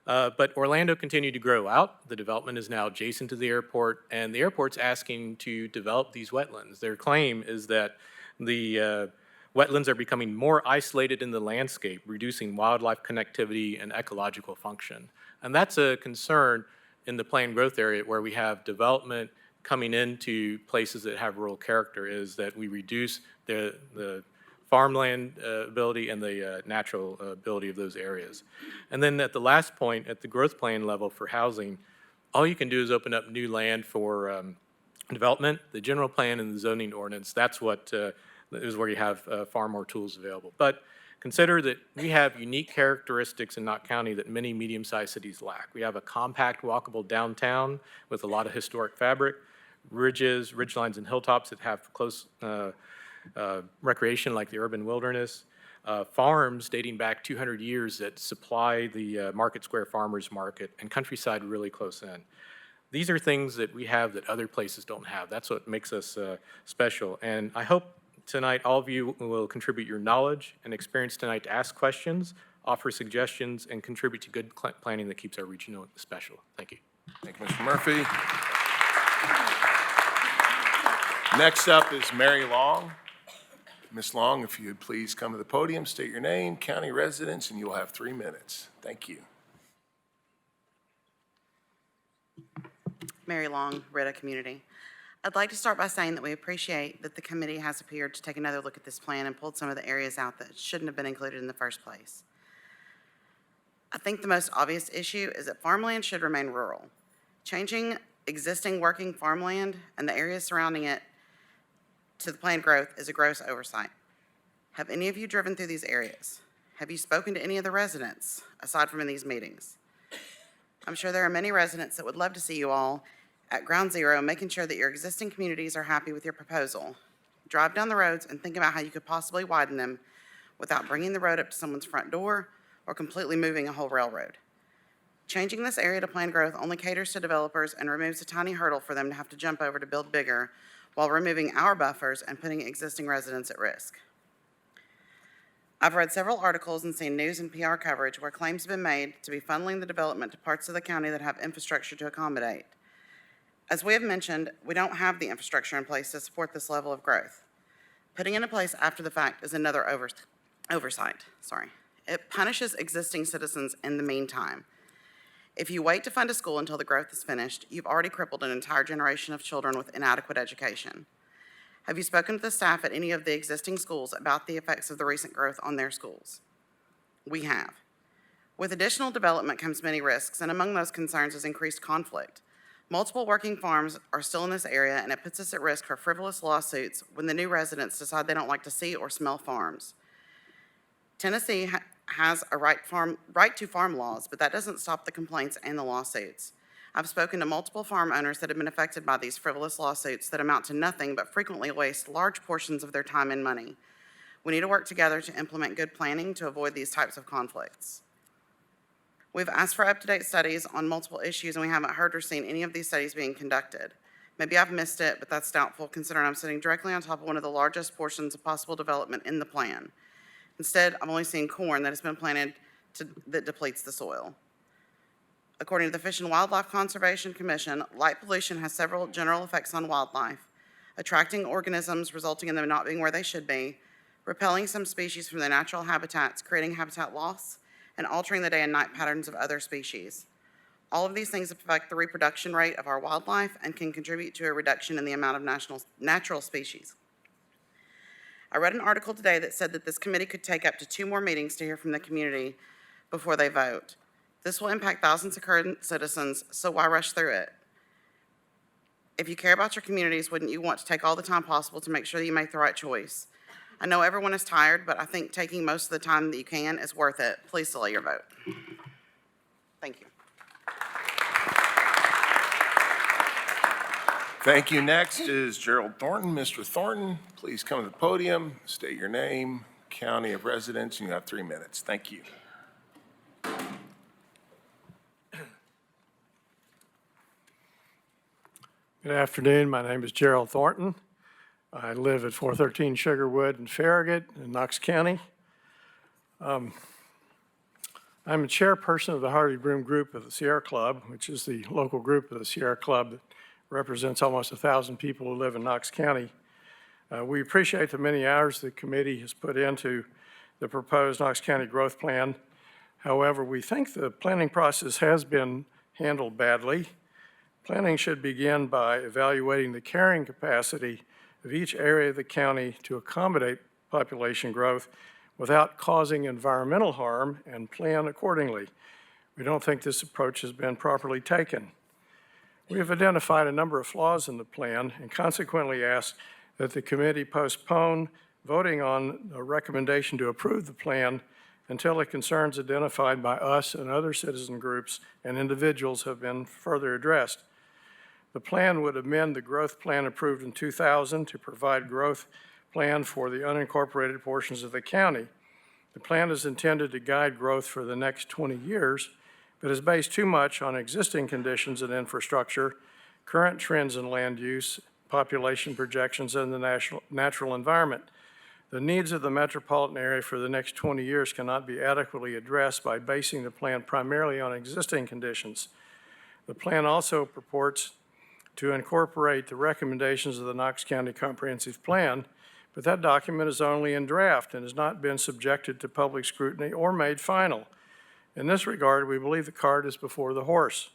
P: But Orlando continued to grow out. The development is now adjacent to the airport, and the airport's asking to develop these wetlands. Their claim is that the wetlands are becoming more isolated in the landscape, reducing wildlife connectivity and ecological function. And that's a concern in the planned growth area where we have development coming into places that have rural character, is that we reduce the farmland ability and the natural ability of those areas. And then at the last point, at the growth plan level for housing, all you can do is open up new land for development. The general plan and the zoning ordinance, that's what is where you have far more tools available. But consider that we have unique characteristics in Knox County that many medium-sized cities lack. We have a compact, walkable downtown with a lot of historic fabric, ridges, ridgelines, and hilltops that have close recreation like the urban wilderness, farms dating back 200 years that supply the Market Square Farmers Market, and countryside really close in. These are things that we have that other places don't have. That's what makes us special. And I hope tonight all of you will contribute your knowledge and experience tonight to ask questions, offer suggestions, and contribute to good planning that keeps our region special. Thank you.
A: Thank you, Mr. Murphy. Next up is Mary Long. Ms. Long, if you would please come to the podium, state your name, county residence, and you'll have 3 minutes. Thank you.
Q: Mary Long, Rita Community. I'd like to start by saying that we appreciate that the committee has appeared to take another look at this plan and pulled some of the areas out that shouldn't have been included in the first place. I think the most obvious issue is that farmland should remain rural. Changing existing working farmland and the areas surrounding it to the planned growth is a gross oversight. Have any of you driven through these areas? Have you spoken to any of the residents, aside from in these meetings? I'm sure there are many residents that would love to see you all at ground zero, making sure that your existing communities are happy with your proposal. Drive down the roads and think about how you could possibly widen them without bringing the road up to someone's front door or completely moving a whole railroad. Changing this area to planned growth only caters to developers and removes a tiny hurdle for them to have to jump over to build bigger, while removing our buffers and putting existing residents at risk. I've read several articles and seen news and PR coverage where claims have been made to be funneling the development to parts of the county that have infrastructure to accommodate. As we have mentioned, we don't have the infrastructure in place to support this level of growth. Putting it in place after the fact is another oversight. It punishes existing citizens in the meantime. If you wait to fund a school until the growth is finished, you've already crippled an entire generation of children with inadequate education. Have you spoken to the staff at any of the existing schools about the effects of the recent growth on their schools? We have. With additional development comes many risks, and among those concerns is increased conflict. Multiple working farms are still in this area, and it puts us at risk for frivolous lawsuits when the new residents decide they don't like to see or smell farms. Tennessee has a right to farm laws, but that doesn't stop the complaints and the lawsuits. I've spoken to multiple farm owners that have been affected by these frivolous lawsuits that amount to nothing but frequently waste large portions of their time and money. We need to work together to implement good planning to avoid these types of conflicts. We've asked for up-to-date studies on multiple issues, and we haven't heard or seen any of these studies being conducted. Maybe I've missed it, but that's doubtful considering I'm sitting directly on top of one of the largest portions of possible development in the plan. Instead, I'm only seeing corn that has been planted that depletes the soil. According to the Fish and Wildlife Conservation Commission, light pollution has several general effects on wildlife, attracting organisms resulting in them not being where they should be, repelling some species from their natural habitats, creating habitat loss, and altering the day and night patterns of other species. All of these things affect the reproduction rate of our wildlife and can contribute to a reduction in the amount of natural species. I read an article today that said that this committee could take up to 2 more meetings to hear from the community before they vote. This will impact thousands of current citizens, so why rush through it? If you care about your communities, wouldn't you want to take all the time possible to make sure that you make the right choice? I know everyone is tired, but I think taking most of the time that you can is worth it. Please delay your vote. Thank you.
A: Thank you. Next is Gerald Thornton. Mr. Thornton, please come to the podium, state your name, county of residence, and you have 3 minutes. Thank you.
R: Good afternoon. My name is Gerald Thornton. I live at 413 Sugarwood in Farragut in Knox County. I'm a chairperson of the Harvey Broom Group of the Sierra Club, which is the local group of the Sierra Club that represents almost 1,000 people who live in Knox County. We appreciate the many hours the committee has put into the proposed Knox County Growth Plan. However, we think the planning process has been handled badly. Planning should begin by evaluating the carrying capacity of each area of the county to accommodate population growth without causing environmental harm and plan accordingly. We don't think this approach has been properly taken. We have identified a number of flaws in the plan and consequently asked that the committee postpone voting on a recommendation to approve the plan until the concerns identified by us and other citizen groups and individuals have been further addressed. The plan would amend the growth plan approved in 2000 to provide growth plan for the unincorporated portions of the county. The plan is intended to guide growth for the next 20 years, but is based too much on existing conditions and infrastructure, current trends in land use, population projections, and the natural environment. The needs of the metropolitan area for the next 20 years cannot be adequately addressed by basing the plan primarily on existing conditions. The plan also purports to incorporate the recommendations of the Knox County Comprehensive Plan, but that document is only in draft and has not been subjected to public scrutiny or made final. In this regard, we believe the cart is before the horse.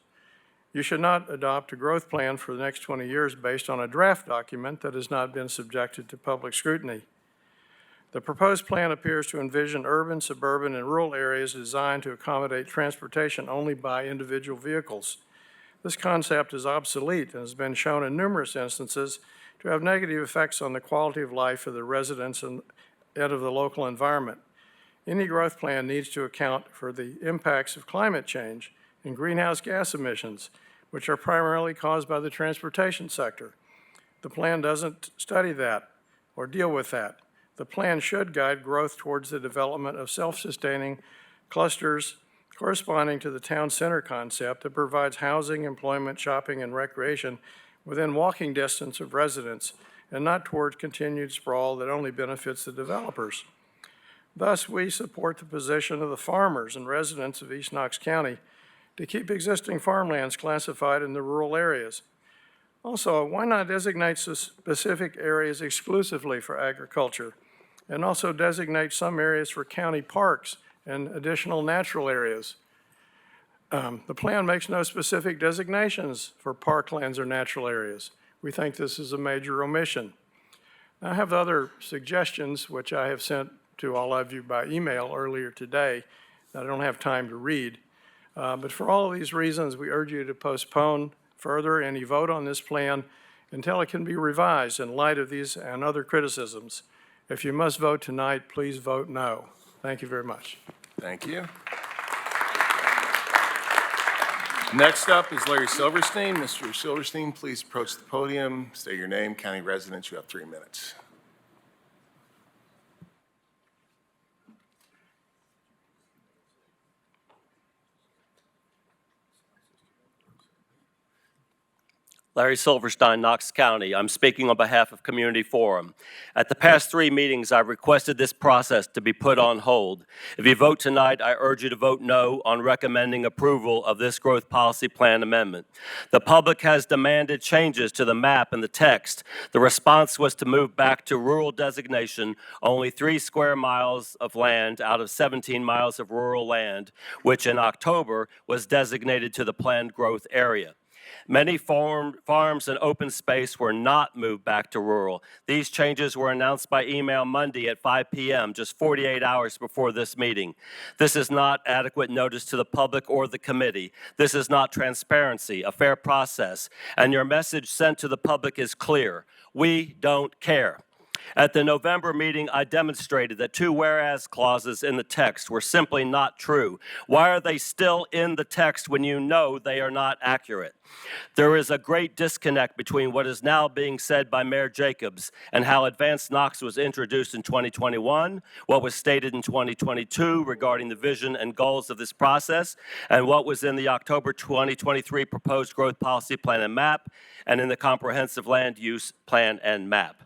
R: You should not adopt a growth plan for the next 20 years based on a draft document that has not been subjected to public scrutiny. The proposed plan appears to envision urban, suburban, and rural areas designed to accommodate transportation only by individual vehicles. This concept is obsolete and has been shown in numerous instances to have negative effects on the quality of life of the residents and of the local environment. Any growth plan needs to account for the impacts of climate change and greenhouse gas emissions, which are primarily caused by the transportation sector. The plan doesn't study that or deal with that. The plan should guide growth towards the development of self-sustaining clusters corresponding to the town center concept that provides housing, employment, shopping, and recreation within walking distance of residents and not towards continued sprawl that only benefits the developers. Thus, we support the position of the farmers and residents of East Knox County to keep existing farmlands classified in the rural areas. Also, why not designate specific areas exclusively for agriculture and also designate some areas for county parks and additional natural areas? The plan makes no specific designations for parklands or natural areas. We think this is a major omission. I have other suggestions which I have sent to all of you by email earlier today that I don't have time to read. But for all of these reasons, we urge you to postpone further any vote on this plan until it can be revised in light of these and other criticisms. If you must vote tonight, please vote no. Thank you very much.
A: Thank you. Next up is Larry Silverstein. Mr. Silverstein, please approach the podium, state your name, county residence. You have 3 minutes.
S: Larry Silverstein, Knox County. I'm speaking on behalf of Community Forum. At the past 3 meetings, I've requested this process to be put on hold. If you vote tonight, I urge you to vote no on recommending approval of this growth policy plan amendment. The public has demanded changes to the map and the text. The response was to move back to rural designation, only 3 square miles of land out of 17 miles of rural land, which in October was designated to the planned growth area. Many farms and open space were not moved back to rural. These changes were announced by email Monday at 5 p.m., just 48 hours before this meeting. This is not adequate notice to the public or the committee. This is not transparency, a fair process, and your message sent to the public is clear. We don't care. At the November meeting, I demonstrated that 2 whereas clauses in the text were simply not true. Why are they still in the text when you know they are not accurate? There is a great disconnect between what is now being said by Mayor Jacobs and how Advanced Knox was introduced in 2021, what was stated in 2022 regarding the vision and goals of this process, and what was in the October 2023 proposed growth policy plan and map, and in the comprehensive land use plan and map.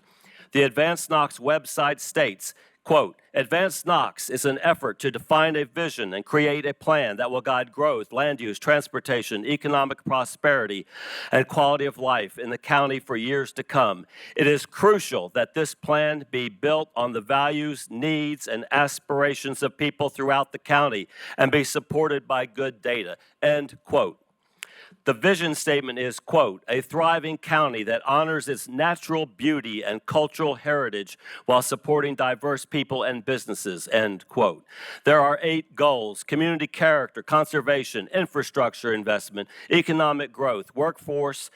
S: The Advanced Knox website states, quote, Advanced Knox is an effort to define a vision and create a plan that will guide growth, land use, transportation, economic prosperity, and quality of life in the county for years to come. It is crucial that this plan be built on the values, needs, and aspirations of people throughout the county and be supported by good data, end quote. The vision statement is, quote, a thriving county that honors its natural beauty and cultural heritage while supporting diverse people and businesses, end quote. There are 8 goals: community character, conservation, infrastructure investment, economic growth, workforce,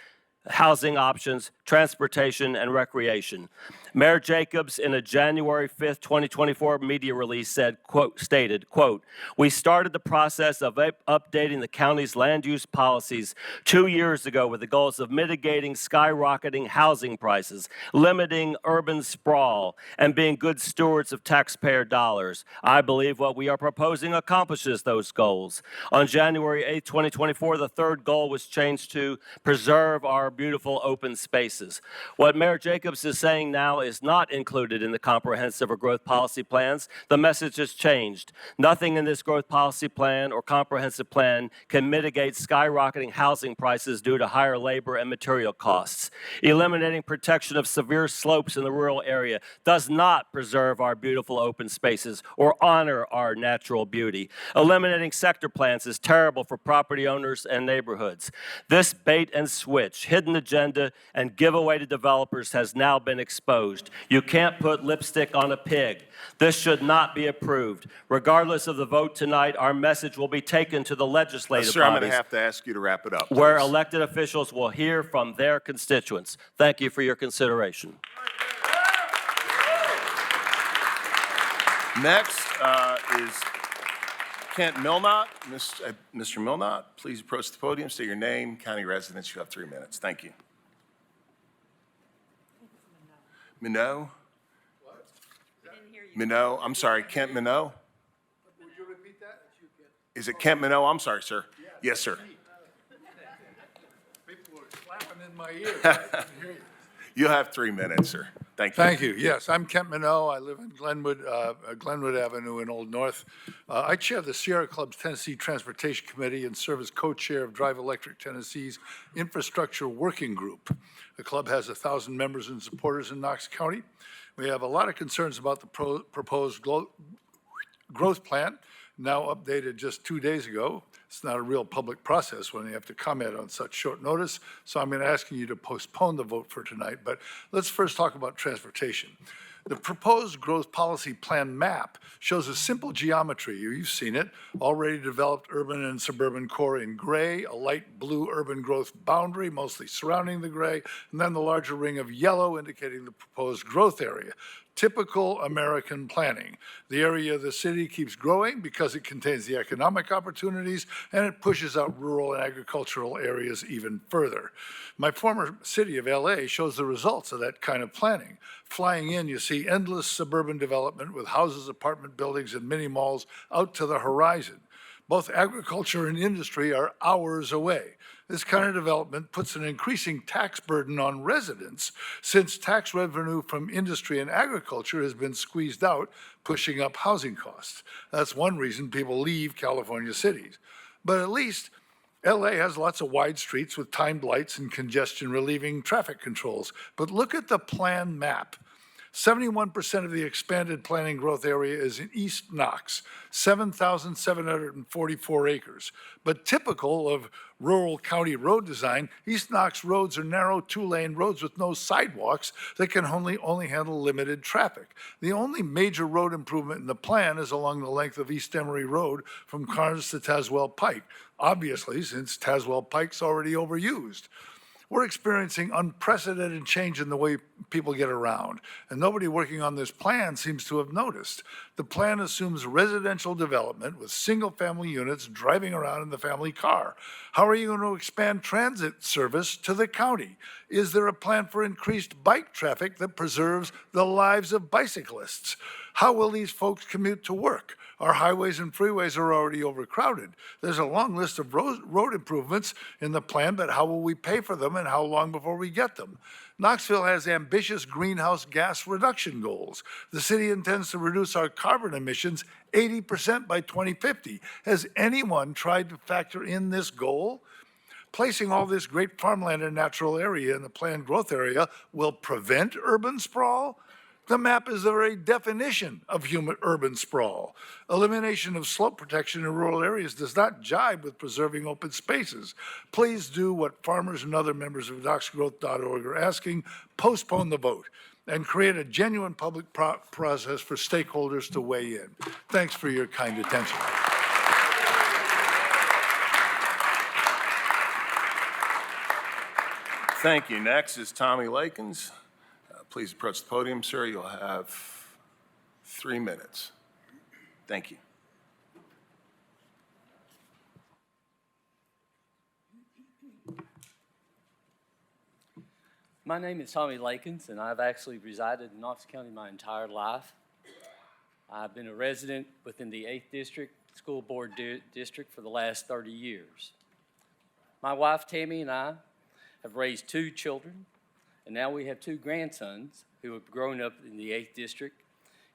S: housing options, transportation, and recreation. Mayor Jacobs, in a January 5th, 2024 media release stated, quote, we started the process of updating the county's land use policies 2 years ago with the goals of mitigating skyrocketing housing prices, limiting urban sprawl, and being good stewards of taxpayer dollars. I believe what we are proposing accomplishes those goals. On January 8th, 2024, the 3rd goal was changed to preserve our beautiful open spaces. What Mayor Jacobs is saying now is not included in the comprehensive or growth policy plans. The message has changed. Nothing in this growth policy plan or comprehensive plan can mitigate skyrocketing housing prices due to higher labor and material costs. Eliminating protection of severe slopes in the rural area does not preserve our beautiful open spaces or honor our natural beauty. Eliminating sector plans is terrible for property owners and neighborhoods. This bait and switch, hidden agenda, and giveaway to developers has now been exposed. You can't put lipstick on a pig. This should not be approved. Regardless of the vote tonight, our message will be taken to the legislative
A: Sir, I'm going
S: bodies,
A: to have to ask you to wrap it up,
S: where
A: please.
S: elected officials will hear from their constituents. Thank you for your consideration.
A: Next is Kent Milnott. Mr. Milnott, please approach the podium, state your name, county residence. You have 3 minutes. Thank you. Minot? Minot, I'm sorry, Kent Minot?
R: Would you repeat that?
A: Is it Kent Minot? I'm sorry, sir. Yes, sir.
R: People were slapping in my ear. I couldn't hear you.
A: You have 3 minutes, sir. Thank you.
R: Thank you. Yes, I'm Kent Minot. I live in Glenwood Avenue in Old North. I chair the Sierra Club's Tennessee Transportation Committee and serve as co-chair of Drive Electric Tennessee's Infrastructure Working Group. The club has 1,000 members and supporters in Knox County. We have a lot of concerns about the proposed growth plan, now updated just 2 days ago. It's not a real public process when you have to comment on such short notice, so I'm going to ask you to postpone the vote for tonight. But let's first talk about transportation. The proposed growth policy plan map shows a simple geometry. You've seen it, already developed urban and suburban core in gray, a light blue urban growth boundary, mostly surrounding the gray, and then the larger ring of yellow indicating the proposed growth area.
T: Typical American planning. The area of the city keeps growing because it contains the economic opportunities and it pushes out rural and agricultural areas even further. My former city of LA shows the results of that kind of planning. Flying in, you see endless suburban development with houses, apartment buildings, and mini malls out to the horizon. Both agriculture and industry are hours away. This kind of development puts an increasing tax burden on residents since tax revenue from industry and agriculture has been squeezed out, pushing up housing costs. That's one reason people leave California cities. But at least LA has lots of wide streets with timed lights and congestion relieving traffic controls. But look at the plan map. 71% of the expanded planning growth area is in East Knox, 7,744 acres. But typical of rural county road design, East Knox roads are narrow two-lane roads with no sidewalks that can only handle limited traffic. The only major road improvement in the plan is along the length of East Emory Road from Carnes to Tazewell Pike, obviously since Tazewell Pike's already overused. We're experiencing unprecedented change in the way people get around, and nobody working on this plan seems to have noticed. The plan assumes residential development with single-family units driving around in the family car. How are you going to expand transit service to the county? Is there a plan for increased bike traffic that preserves the lives of bicyclists? How will these folks commute to work? Our highways and freeways are already overcrowded. There's a long list of road improvements in the plan, but how will we pay for them and how long before we get them? Knoxville has ambitious greenhouse gas reduction goals. The city intends to reduce our carbon emissions 80% by 2050. Has anyone tried to factor in this goal? Placing all this great farmland and natural area in the planned growth area will prevent urban sprawl? The map is the very definition of urban sprawl. Elimination of slope protection in rural areas does not jibe with preserving open spaces. Please do what farmers and other members of knoxgrowth.org are asking: postpone the vote and create a genuine public process for stakeholders to weigh in. Thanks for your kind attention.
A: Thank you. Next is Tommy Lakins. Please approach the podium, sir. You'll have 3 minutes. Thank you.
U: My name is Tommy Lakins, and I've actually resided in Knox County my entire life. I've been a resident within the 8th District School Board District for the last 30 years. My wife, Tammy, and I have raised 2 children, and now we have 2 grandsons who have grown up in the 8th District,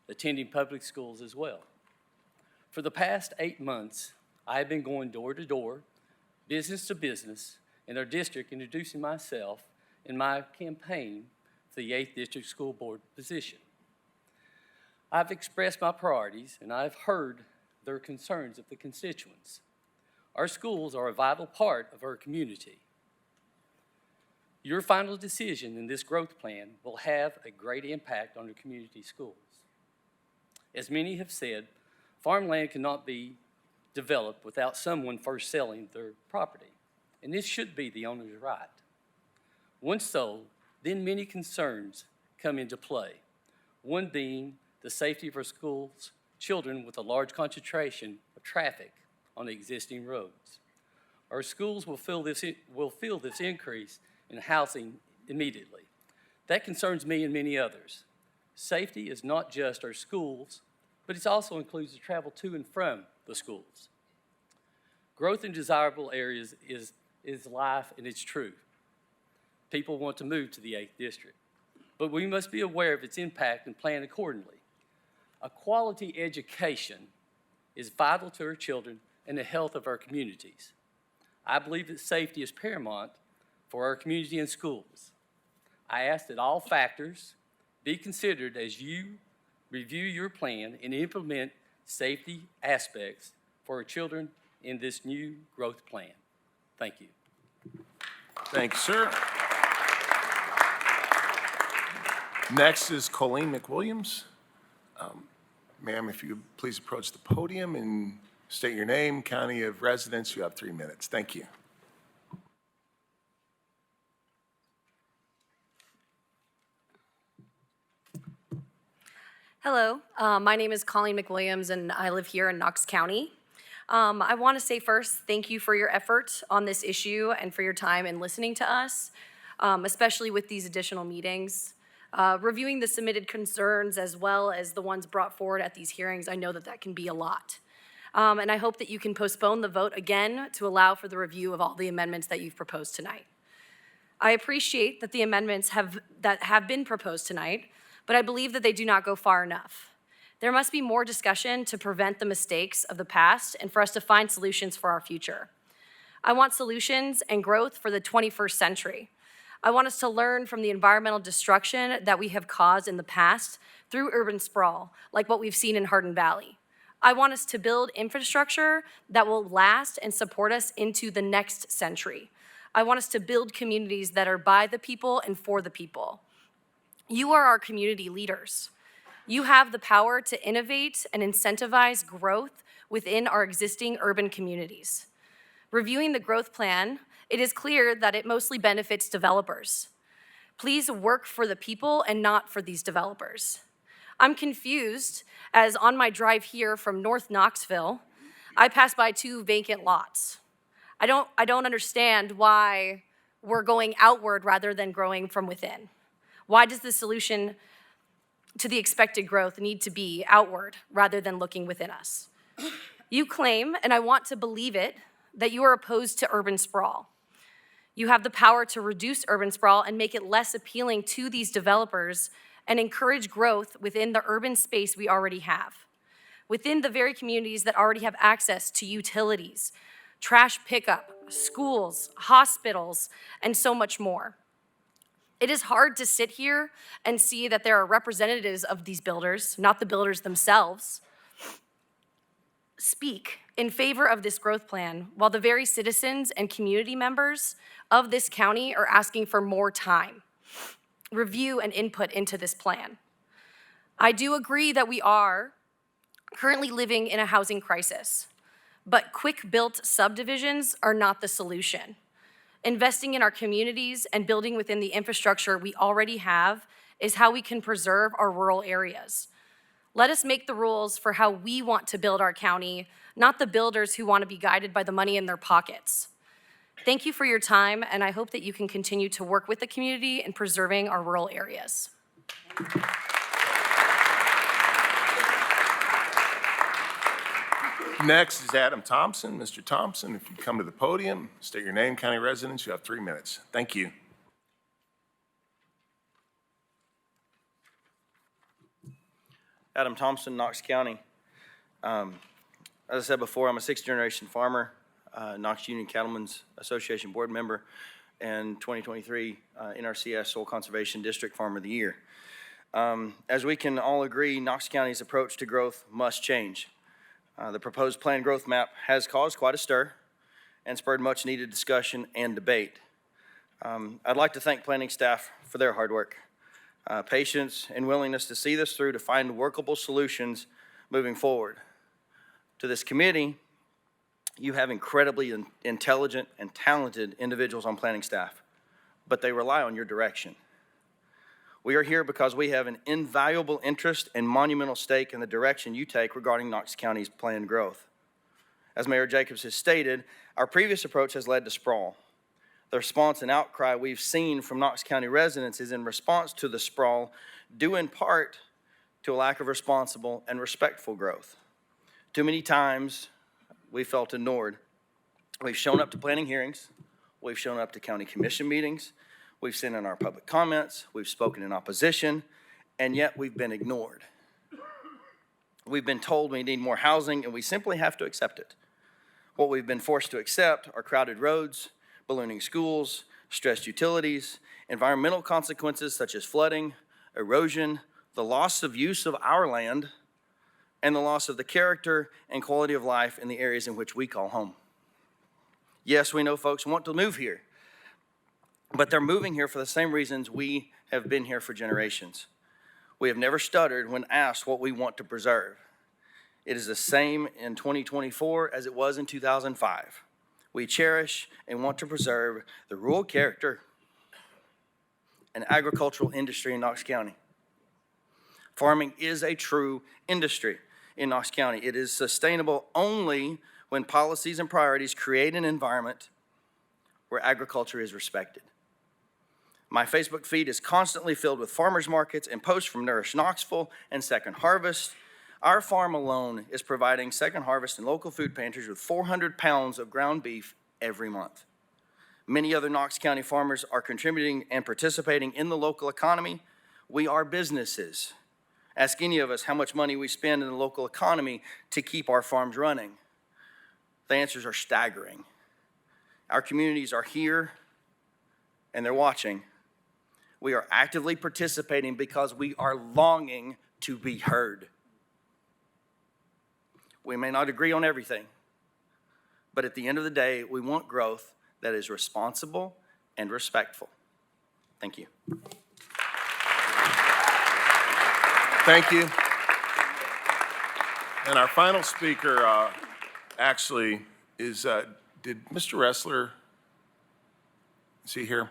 U: attending public schools as well. For the past 8 months, I have been going door to door, business to business, in our district, introducing myself in my campaign for the 8th District School Board position. I've expressed my priorities, and I've heard their concerns of the constituents. Our schools are a vital part of our community. Your final decision in this growth plan will have a great impact on your community schools. As many have said, farmland cannot be developed without someone first selling their property, and this should be the owner's right. Once sold, then many concerns come into play, one being the safety of our schools, children with a large concentration of traffic on the existing roads. Our schools will feel this increase in housing immediately. That concerns me and many others. Safety is not just our schools, but it also includes the travel to and from the schools. Growth in desirable areas is life and it's true. People want to move to the 8th District, but we must be aware of its impact and plan accordingly. A quality education is vital to our children and the health of our communities. I believe that safety is paramount for our community and schools. I ask that all factors be considered as you review your plan and implement safety aspects for our children in this new growth plan. Thank you.
A: Thank you, sir. Next is Colleen McWilliams. Ma'am, if you could please approach the podium and state your name, county of residence. You have 3 minutes. Thank you.
B: Hello, my name is Colleen McWilliams, and I live here in Knox County. I want to say first, thank you for your effort on this issue and for your time in listening to us, especially with these additional meetings. Reviewing the submitted concerns as well as the ones brought forward at these hearings, I know that that can be a lot. And I hope that you can postpone the vote again to allow for the review of all the amendments that you've proposed tonight. I appreciate that the amendments that have been proposed tonight, but I believe that they do not go far enough. There must be more discussion to prevent the mistakes of the past and for us to find solutions for our future. I want solutions and growth for the 21st century. I want us to learn from the environmental destruction that we have caused in the past through urban sprawl, like what we've seen in Hardin Valley. I want us to build infrastructure that will last and support us into the next century. I want us to build communities that are by the people and for the people. You are our community leaders. You have the power to innovate and incentivize growth within our existing urban communities. Reviewing the growth plan, it is clear that it mostly benefits developers. Please work for the people and not for these developers. I'm confused as on my drive here from North Knoxville, I passed by 2 vacant lots. I don't understand why we're going outward rather than growing from within. Why does the solution to the expected growth need to be outward rather than looking within us? You claim, and I want to believe it, that you are opposed to urban sprawl. You have the power to reduce urban sprawl and make it less appealing to these developers and encourage growth within the urban space we already have, within the very communities that already have access to utilities, trash pickup, schools, hospitals, and so much more. It is hard to sit here and see that there are representatives of these builders, not the builders themselves, speak in favor of this growth plan while the very citizens and community members of this county are asking for more time, review, and input into this plan. I do agree that we are currently living in a housing crisis, but quick-built subdivisions are not the solution. Investing in our communities and building within the infrastructure we already have is how we can preserve our rural areas. Let us make the rules for how we want to build our county, not the builders who want to be guided by the money in their pockets. Thank you for your time, and I hope that you can continue to work with the community in preserving our rural areas.
A: Next is Adam Thompson. Mr. Thompson, if you come to the podium, state your name, county residence, you have 3 minutes. Thank you.
V: Adam Thompson, Knox County. As I said before, I'm a 6th-generation farmer, Knox Union Cattlemen's Association board member, and 2023 NRCS Soil Conservation District Farmer of the Year. As we can all agree, Knox County's approach to growth must change. The proposed planned growth map has caused quite a stir and spurred much needed discussion and debate. I'd like to thank planning staff for their hard work, patience, and willingness to see this through to find workable solutions moving forward. To this committee, you have incredibly intelligent and talented individuals on planning staff, but they rely on your direction. We are here because we have an invaluable interest and monumental stake in the direction you take regarding Knox County's planned growth. As Mayor Jacobs has stated, our previous approach has led to sprawl. The response and outcry we've seen from Knox County residents is in response to the sprawl, due in part to a lack of responsible and respectful growth. Too many times, we felt ignored. We've shown up to planning hearings, we've shown up to county commission meetings, we've sent in our public comments, we've spoken in opposition, and yet we've been ignored. We've been told we need more housing, and we simply have to accept it. What we've been forced to accept are crowded roads, ballooning schools, stressed utilities, environmental consequences such as flooding, erosion, the loss of use of our land, and the loss of the character and quality of life in the areas in which we call home. Yes, we know folks want to move here, but they're moving here for the same reasons we have been here for generations. We have never stuttered when asked what we want to preserve. It is the same in 2024 as it was in 2005. We cherish and want to preserve the rural character and agricultural industry in Knox County. Farming is a true industry in Knox County. It is sustainable only when policies and priorities create an environment where agriculture is respected. My Facebook feed is constantly filled with farmers markets and posts from Nourish Knoxville and Second Harvest. Our farm alone is providing Second Harvest and local food pantries with 400 pounds of ground beef every month. Many other Knox County farmers are contributing and participating in the local economy. We are businesses. Ask any of us how much money we spend in the local economy to keep our farms running. The answers are staggering. Our communities are here and they're watching. We are actively participating because we are longing to be heard. We may not agree on everything, but at the end of the day, we want growth that is responsible and respectful. Thank you.
A: Thank you. And our final speaker actually is, did Mr. Ressler, is he here?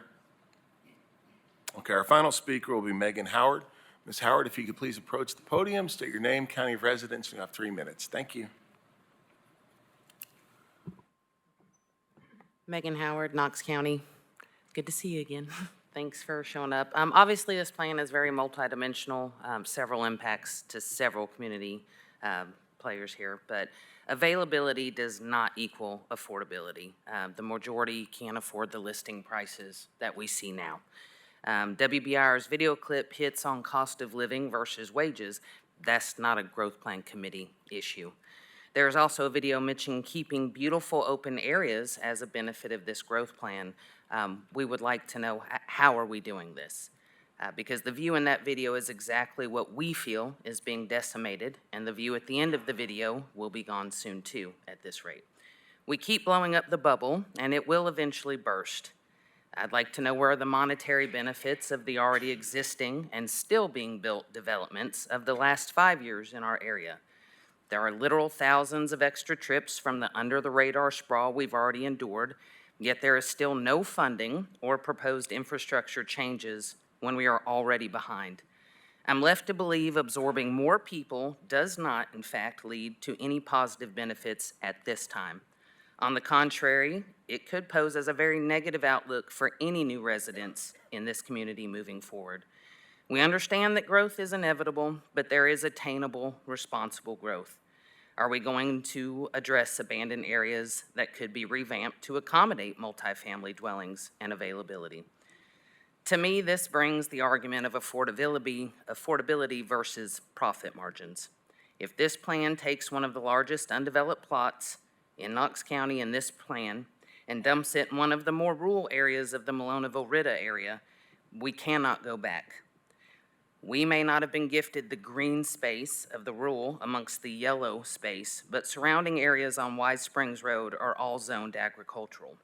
A: Okay, our final speaker will be Megan Howard. Ms. Howard, if you could please approach the podium, state your name, county of residence, and you have 3 minutes. Thank you.
D: Megan Howard, Knox County. Good to see you again. Thanks for showing up. Obviously, this plan is very multidimensional, several impacts to several community players here, but availability does not equal affordability. The majority can't afford the listing prices that we see now. WBIR's video clip hits on cost of living versus wages. That's not a growth plan committee issue. There's also a video mentioning keeping beautiful open areas as a benefit of this growth plan. We would like to know how are we doing this? Because the view in that video is exactly what we feel is being decimated, and the view at the end of the video will be gone soon too at this rate. We keep blowing up the bubble, and it will eventually burst. I'd like to know where are the monetary benefits of the already existing and still being built developments of the last 5 years in our area. There are literal thousands of extra trips from the under-the-radar sprawl we've already endured, yet there is still no funding or proposed infrastructure changes when we are already behind. I'm left to believe absorbing more people does not, in fact, lead to any positive benefits at this time. On the contrary, it could pose as a very negative outlook for any new residents in this community moving forward. We understand that growth is inevitable, but there is attainable, responsible growth. Are we going to address abandoned areas that could be revamped to accommodate multifamily dwellings and availability? To me, this brings the argument of affordability versus profit margins. If this plan takes one of the largest undeveloped plots in Knox County in this plan and dumps it in one of the more rural areas of the Malonaville-Ritta area, we cannot go back. We may not have been gifted the green space of the rural amongst the yellow space, but surrounding areas on Wise Springs Road are all zoned agricultural.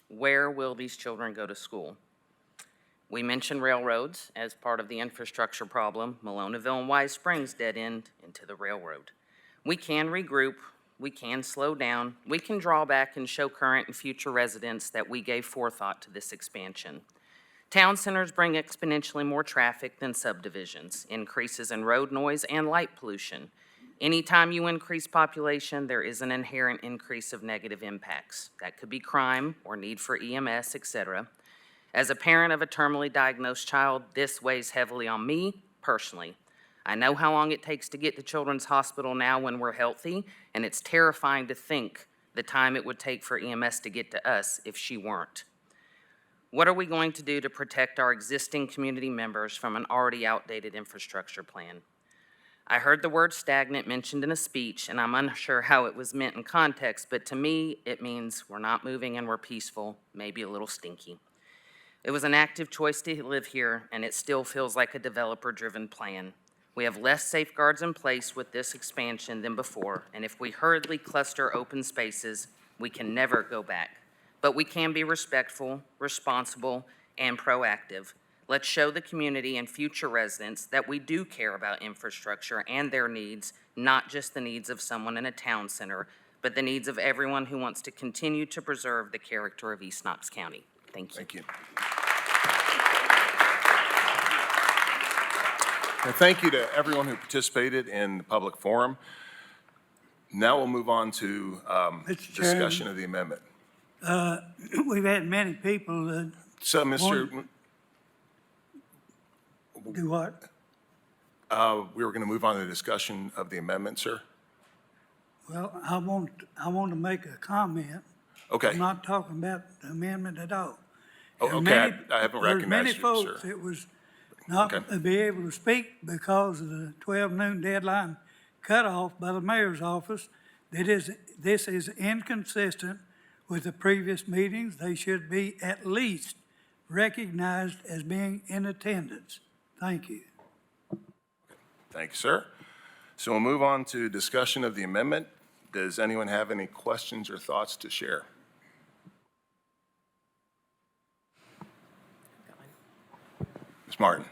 D: Where will these children go to school? We mentioned railroads as part of the infrastructure problem. Malonaville and Wise Springs dead end into the railroad. We can regroup, we can slow down, we can draw back and show current and future residents that we gave forethought to this expansion. Town centers bring exponentially more traffic than subdivisions, increases in road noise and light pollution. Anytime you increase population, there is an inherent increase of negative impacts. That could be crime or need for EMS, etc. As a parent of a terminally diagnosed child, this weighs heavily on me personally. I know how long it takes to get to Children's Hospital now when we're healthy, and it's terrifying to think the time it would take for EMS to get to us if she weren't. What are we going to do to protect our existing community members from an already outdated infrastructure plan? I heard the word stagnant mentioned in a speech, and I'm unsure how it was meant in context, but to me, it means we're not moving and we're peaceful, maybe a little stinky. It was an active choice to live here, and it still feels like a developer-driven plan. We have less safeguards in place with this expansion than before, and if we hurriedly cluster open spaces, we can never go back. But we can be respectful, responsible, and proactive. Let's show the community and future residents that we do care about infrastructure and their needs, not just the needs of someone in a town center, but the needs of everyone who wants to continue to preserve the character of East Knox County. Thank you.
A: Thank you. And thank you to everyone who participated in the public forum. Now we'll move on to discussion of the amendment.
E: We've had many people
A: So, Mr.
E: do what?
A: We were going to move on to the discussion of the amendment, sir.
E: Well, I want to make a comment.
A: Okay.
E: I'm not talking about the amendment at all.
A: Oh,
E: There are
A: okay,
E: many-
A: I haven't
E: there's
A: recognized
E: many
A: you, sir.
E: folks that was not
A: Okay.
E: be able to speak because of the 12 noon deadline cutoff by the mayor's office. This is inconsistent with the previous meetings. They should be at least recognized as being in attendance. Thank you.
A: Thank you, sir. So we'll move on to discussion of the amendment. Does anyone have any questions or thoughts to share? Ms. Martin.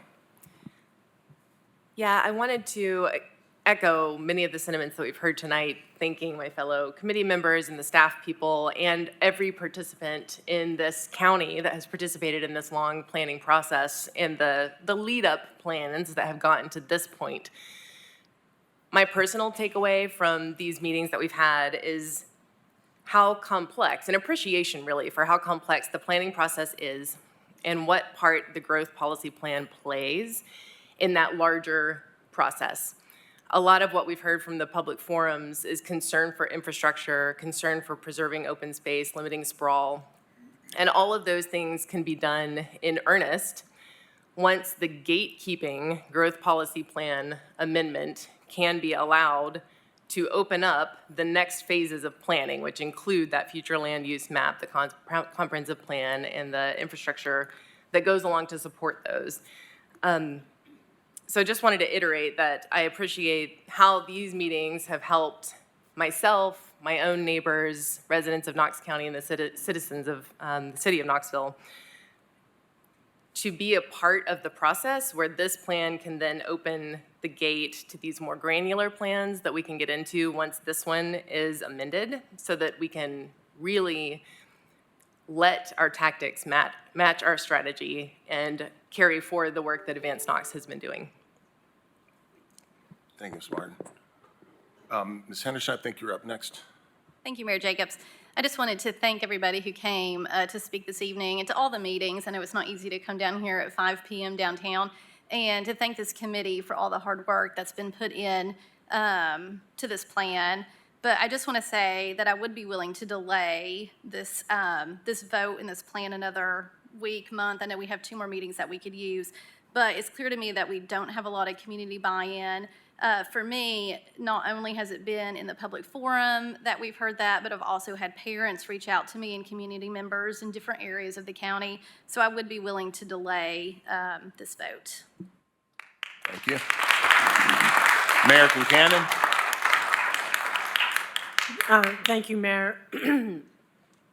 C: Yeah, I wanted to echo many of the sentiments that we've heard tonight, thanking my fellow committee members and the staff people and every participant in this county that has participated in this long planning process and the lead-up plans that have gotten to this point. My personal takeaway from these meetings that we've had is how complex, an appreciation really for how complex the planning process is and what part the growth policy plan plays in that larger process. A lot of what we've heard from the public forums is concern for infrastructure, concern for preserving open space, limiting sprawl, and all of those things can be done in earnest once the gatekeeping growth policy plan amendment can be allowed to open up the next phases of planning, which include that future land use map, the comprehensive plan, and the infrastructure that goes along to support those. So I just wanted to iterate that I appreciate how these meetings have helped myself, my own neighbors, residents of Knox County, and the citizens of the city of Knoxville to be a part of the process where this plan can then open the gate to these more granular plans that we can get into once this one is amended so that we can really let our tactics match our strategy and carry forward the work that Advance Knox has been doing.
A: Thank you, Ms. Martin. Ms. Henderson, I think you're up next.
G: Thank you, Mayor Jacobs. I just wanted to thank everybody who came to speak this evening and to all the meetings. I know it's not easy to come down here at 5 p.m. downtown, and to thank this committee for all the hard work that's been put in to this plan. But I just want to say that I would be willing to delay this this vote and this plan another week, month. I know we have 2 more meetings that we could use, but it's clear to me that we don't have a lot of community buy-in. For me, not only has it been in the public forum that we've heard that, but I've also had parents reach out to me and community members in different areas of the county. So I would be willing to delay this vote.
A: Thank you. Mayor Concanon.
W: Thank you, Mayor.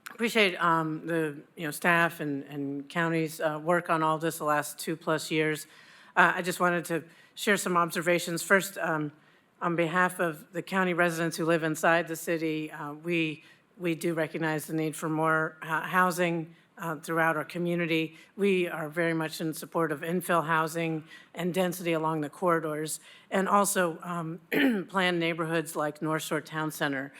W: Appreciate the staff and county's work on all this the last 2+ years. I just wanted to share some observations. First, on behalf of the county residents who live inside the city, we do recognize the need for more housing throughout our community. We are very much in support of infill housing and density along the corridors, and also planned neighborhoods like North Shore Town Center.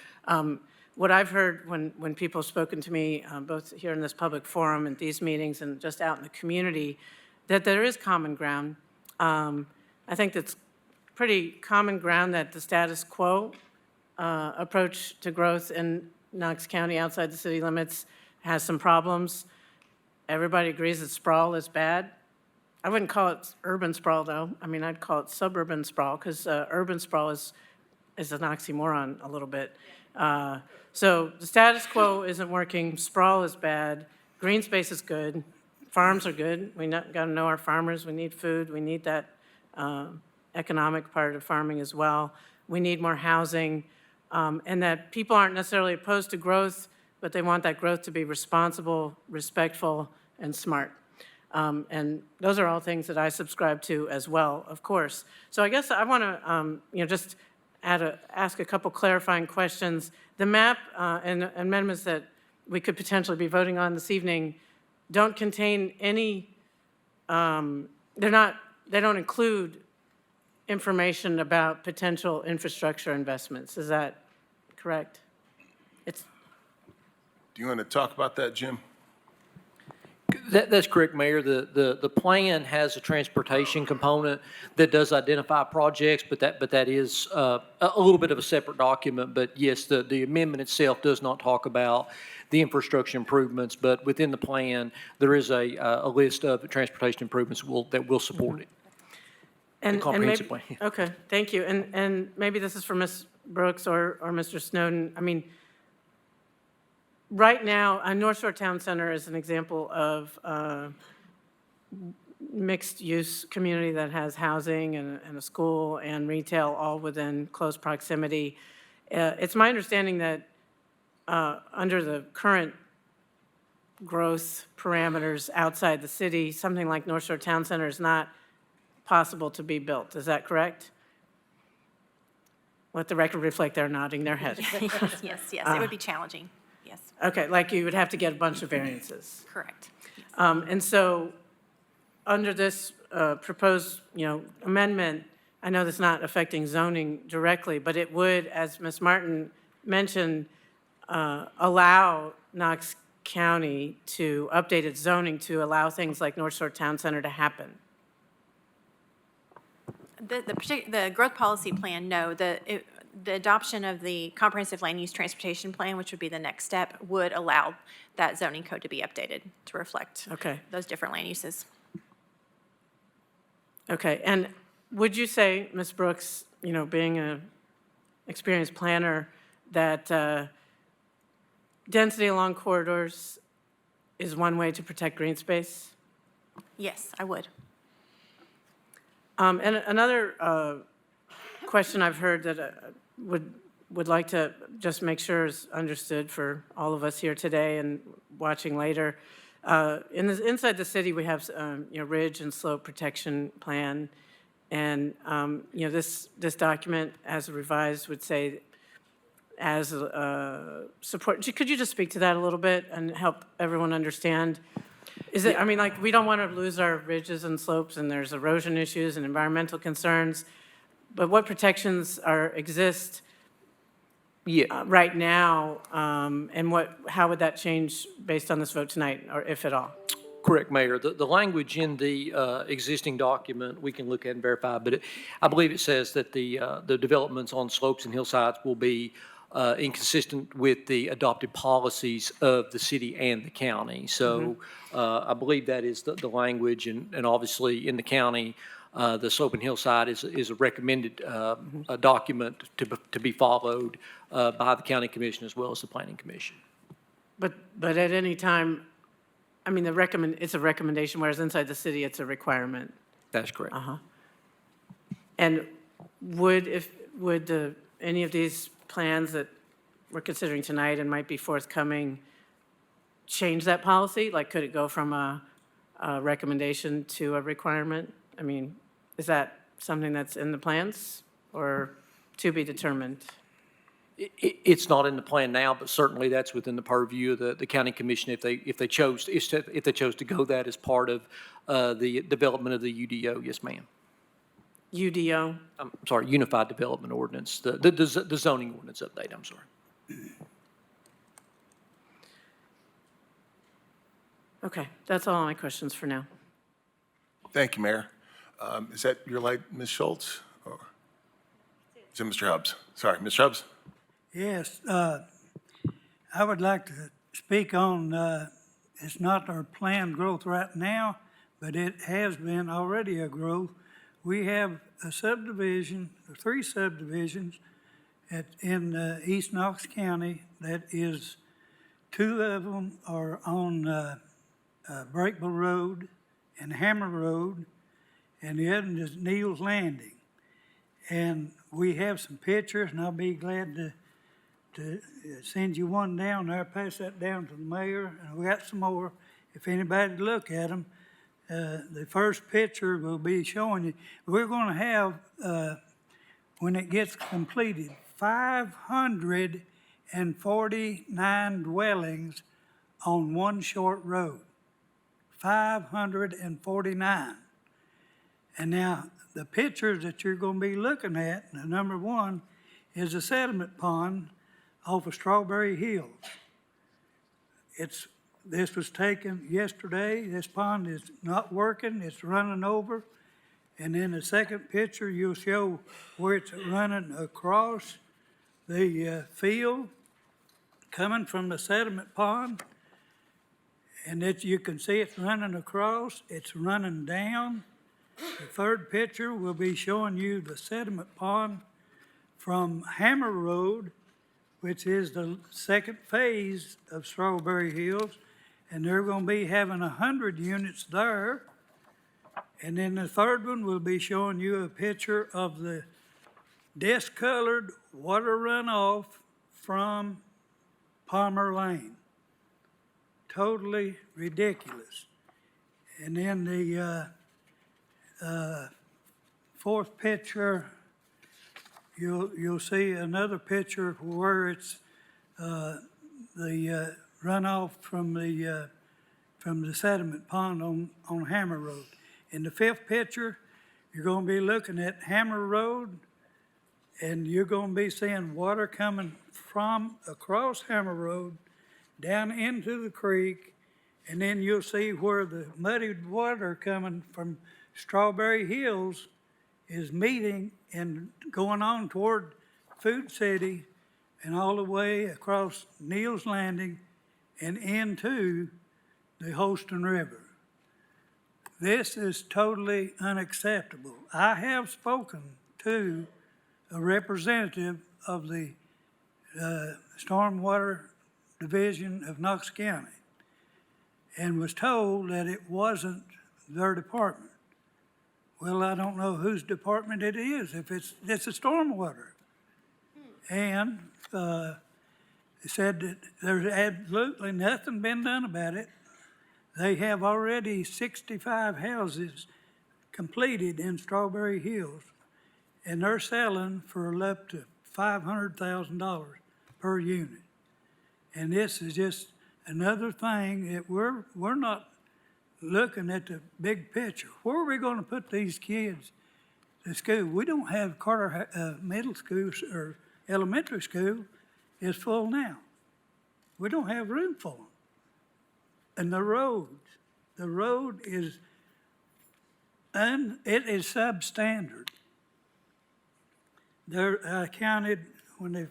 W: What I've heard when people have spoken to me, both here in this public forum and these meetings and just out in the community, that there is common ground. I think that's pretty common ground that the status quo approach to growth in Knox County outside the city limits has some problems. Everybody agrees that sprawl is bad. I wouldn't call it urban sprawl, though. I mean, I'd call it suburban sprawl, because urban sprawl is an oxymoron a little bit. So the status quo isn't working, sprawl is bad, green space is good, farms are good. We got to know our farmers, we need food, we need that economic part of farming as well. We need more housing, and that people aren't necessarily opposed to growth, but they want that growth to be responsible, respectful, and smart. And those are all things that I subscribe to as well, of course. So I guess I want to, just ask a couple clarifying questions. The map and amendments that we could potentially be voting on this evening don't contain any. They don't include information about potential infrastructure investments. Is that correct? It's,
A: Do you want to talk about that, Jim?
F: That's correct, Mayor. The plan has a transportation component that does identify projects, but that is a little bit of a separate document. But yes, the amendment itself does not talk about the infrastructure improvements, but within the plan, there is a list of transportation improvements that will support it.
W: and,
F: The comprehensive
W: maybe,
F: plan.
W: okay, thank you. And maybe this is for Ms. Brooks or Mr. Snowden. I mean, right now, North Shore Town Center is an example of mixed-use community that has housing and a school and retail all within close proximity. It's my understanding that under the current growth parameters outside the city, something like North Shore Town Center is not possible to be built. Is that correct? Let the record reflect they're nodding their head.
L: Yes, it would be challenging, yes.
W: Okay, like you would have to get a bunch of variances.
L: Correct.
W: And so, under this proposed, amendment, I know that's not affecting zoning directly, but it would, as Ms. Martin mentioned, allow Knox County to update its zoning to allow things like North Shore Town Center to happen.
L: The growth policy plan, no. The adoption of the comprehensive land use transportation plan, which would be the next step, would allow that zoning code to be updated to reflect
W: Okay.
L: those different land uses.
W: Okay, and would you say, Ms. Brooks, being an experienced planner, that density along corridors is one way to protect green space?
L: Yes, I would.
W: And another question I've heard that would like to just make sure is understood for all of us here today and watching later. Inside the city, we have ridge and slope protection plan, and this document, as revised, would say as support. Could you just speak to that a little bit and help everyone understand? Is it, we don't want to lose our ridges and slopes, and there's erosion issues and environmental concerns, but what protections exist right now, and how would that change based on this vote tonight, or if at all?
F: Correct, Mayor. The language in the existing document, we can look at and verify, but I believe it says that the developments on slopes and hillsides will be inconsistent with the adopted policies of the city and the county. So I believe that is the language, and obviously in the county, the slope and hillside is a recommended document to be followed by the county commission as well as the planning commission.
W: But at any time, it's a recommendation, whereas inside the city, it's a requirement.
F: That's correct.
W: And would any of these plans that we're considering tonight and might be forthcoming change that policy? Like, could it go from a recommendation to a requirement? Is that something that's in the plans or to be determined?
F: It's not in the plan now, but certainly that's within the purview of the county commission if they chose to go that as part of the development of the UDO. Yes, ma'am.
W: UDO?
F: I'm sorry, Unified Development Ordinance, the zoning ordinance update, I'm sorry.
W: Okay, that's all my questions for now.
A: Thank you, Mayor. Is that your light, Ms. Schultz? Or is it Mr. Hubbs? Sorry, Mr. Hubbs?
E: Yes, I would like to speak on, it's not our planned growth right now, but it has been already a growth. We have a subdivision, or 3 subdivisions in East Knox County that is, 2 of them are on Breakville Road and Hammer Road, and the other one is Neal's Landing. And we have some pictures, and I'll be glad to send you one down there, pass that down to the mayor, and we got some more, if anybody would look at them. The first picture will be showing you, we're gonna have, when it gets completed, 549 dwellings on one short road. 549. And now, the pictures that you're gonna be looking at, the number one is a sediment pond off of Strawberry Hills. This was taken yesterday. This pond is not working, it's running over. And in the second picture, you'll show where it's running across the field, coming from the sediment pond. And that you can see it's running across, it's running down. The third picture will be showing you the sediment pond from Hammer Road, which is the second phase of Strawberry Hills. And they're gonna be having 100 units there. And then the third one will be showing you a picture of the discolored water runoff from Palmer Lane. Totally ridiculous. And then the fourth picture, you'll see another picture where it's the runoff from the sediment pond on Hammer Road. In the fifth picture, you're gonna be looking at Hammer Road, and you're gonna be seeing water coming from across Hammer Road down into the creek, and then you'll see where the muddied water coming from Strawberry Hills is meeting and going on toward Food City and all the way across Neal's Landing and into the Holston River. This is totally unacceptable. I have spoken to a representative of the Stormwater Division of Knox County and was told that it wasn't their department. Well, I don't know whose department it is, if it's a stormwater. And they said that there's absolutely nothing been done about it. They have already 65 houses completed in Strawberry Hills, and they're selling for up to $500,000 per unit. And this is just another thing that we're not looking at the big picture. Where are we gonna put these kids to school? We don't have Carter Middle School or elementary school is full now. We don't have room for them. And the road is it is substandard. I counted when they,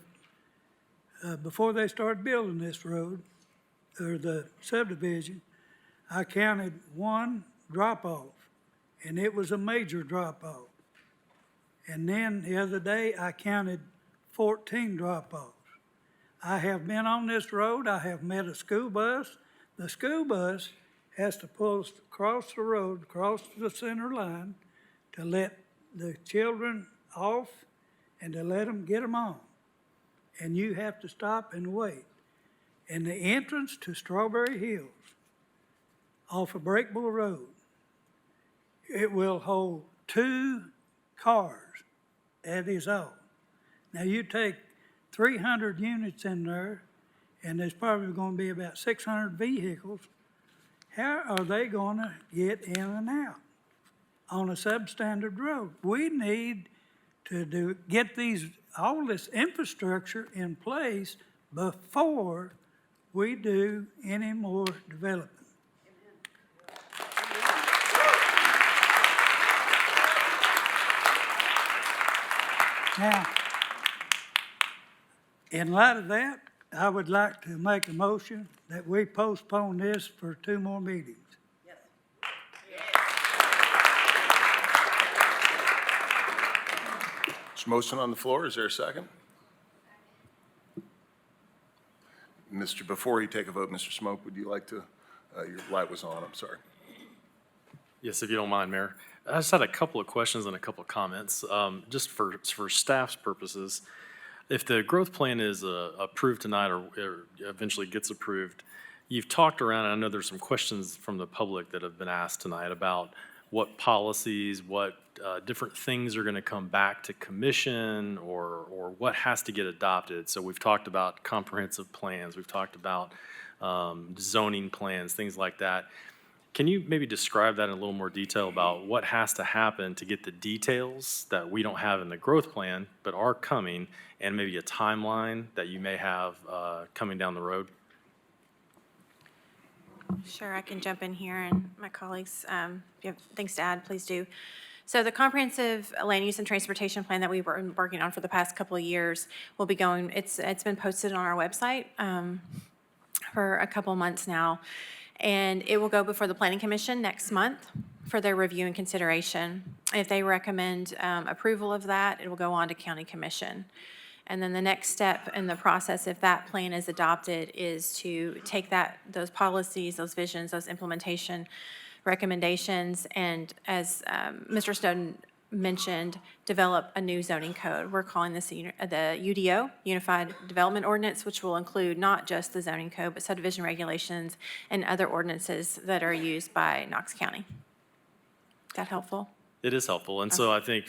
E: before they started building this road, or the subdivision, I counted one drop-off, and it was a major drop-off. And then the other day, I counted 14 drop-offs. I have been on this road, I have met a school bus. The school bus has to pull across the road, across the center line, to let the children off and to let them get them on. And you have to stop and wait. And the entrance to Strawberry Hills off of Breakable Road, it will hold 2 cars at its all. Now you take 300 units in there, and there's probably gonna be about 600 vehicles. How are they gonna get in and out on a substandard road? We need to get all this infrastructure in place before we do any more development. Now, in light of that, I would like to make a motion that we postpone this for 2 more meetings.
A: There's a motion on the floor. Is there a second? Before you take a vote, Mr. Smoke, would you like to, your light was on, I'm sorry.
H: Yes, if you don't mind, Mayor. I just had a couple of questions and a couple of comments. Just for staff's purposes, if the growth plan is approved tonight or eventually gets approved, you've talked around, and I know there's some questions from the public that have been asked tonight about what policies, what different things are going to come back to commission or what has to get adopted. So we've talked about comprehensive plans, we've talked about zoning plans, things like that. Can you maybe describe that in a little more detail about what has to happen to get the details that we don't have in the growth plan but are coming, and maybe a timeline that you may have coming down the road?
L: Sure, I can jump in here, and my colleagues, if you have things to add, please do. So the comprehensive land use and transportation plan that we've been working on for the past couple of years will be going, it's been posted on our website for a couple of months now. And it will go before the Planning Commission next month for their review and consideration. If they recommend approval of that, it will go on to County Commission. And then the next step in the process, if that plan is adopted, is to take those policies, those visions, those implementation recommendations, and as Mr. Snowden mentioned, develop a new zoning code. We're calling this the UDO, Unified Development Ordinance, which will include not just the zoning code, but subdivision regulations and other ordinances that are used by Knox County. Is that helpful?
H: It is helpful, and so I think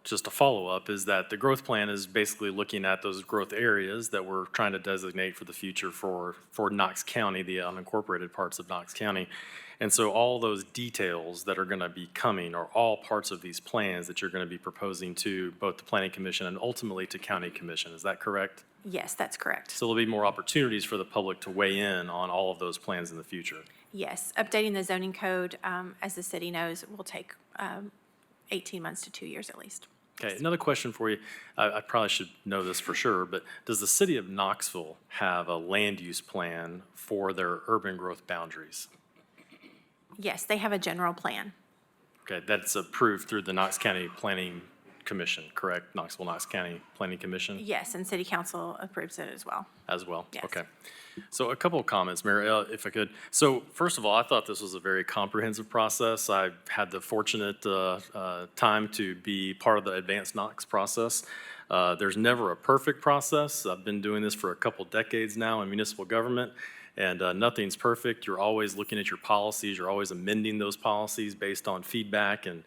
H: just a follow-up is that the growth plan is basically looking at those growth areas that we're trying to designate for the future for Knox County, the unincorporated parts of Knox County. And so all those details that are going to be coming are all parts of these plans that you're going to be proposing to both the Planning Commission and ultimately to County Commission. Is that correct?
L: Yes, that's correct.
H: So there'll be more opportunities for the public to weigh in on all of those plans in the future.
L: Yes, updating the zoning code, as the city knows, will take 18 months to 2 years at least.
H: Okay, another question for you. I probably should know this for sure, but does the city of Knoxville have a land use plan for their urban growth boundaries?
L: Yes, they have a general plan.
H: Okay, that's approved through the Knox County Planning Commission, correct? Knox County Planning Commission?
L: Yes, and city council approves it as well.
H: As well?
L: Yes.
H: Okay. So a couple of comments, Mayor, if I could. So first of all, I thought this was a very comprehensive process. I had the fortunate time to be part of the Advanced Knox process. There's never a perfect process. I've been doing this for a couple decades now in municipal government, and nothing's perfect. You're always looking at your policies. You're always amending those policies based on feedback and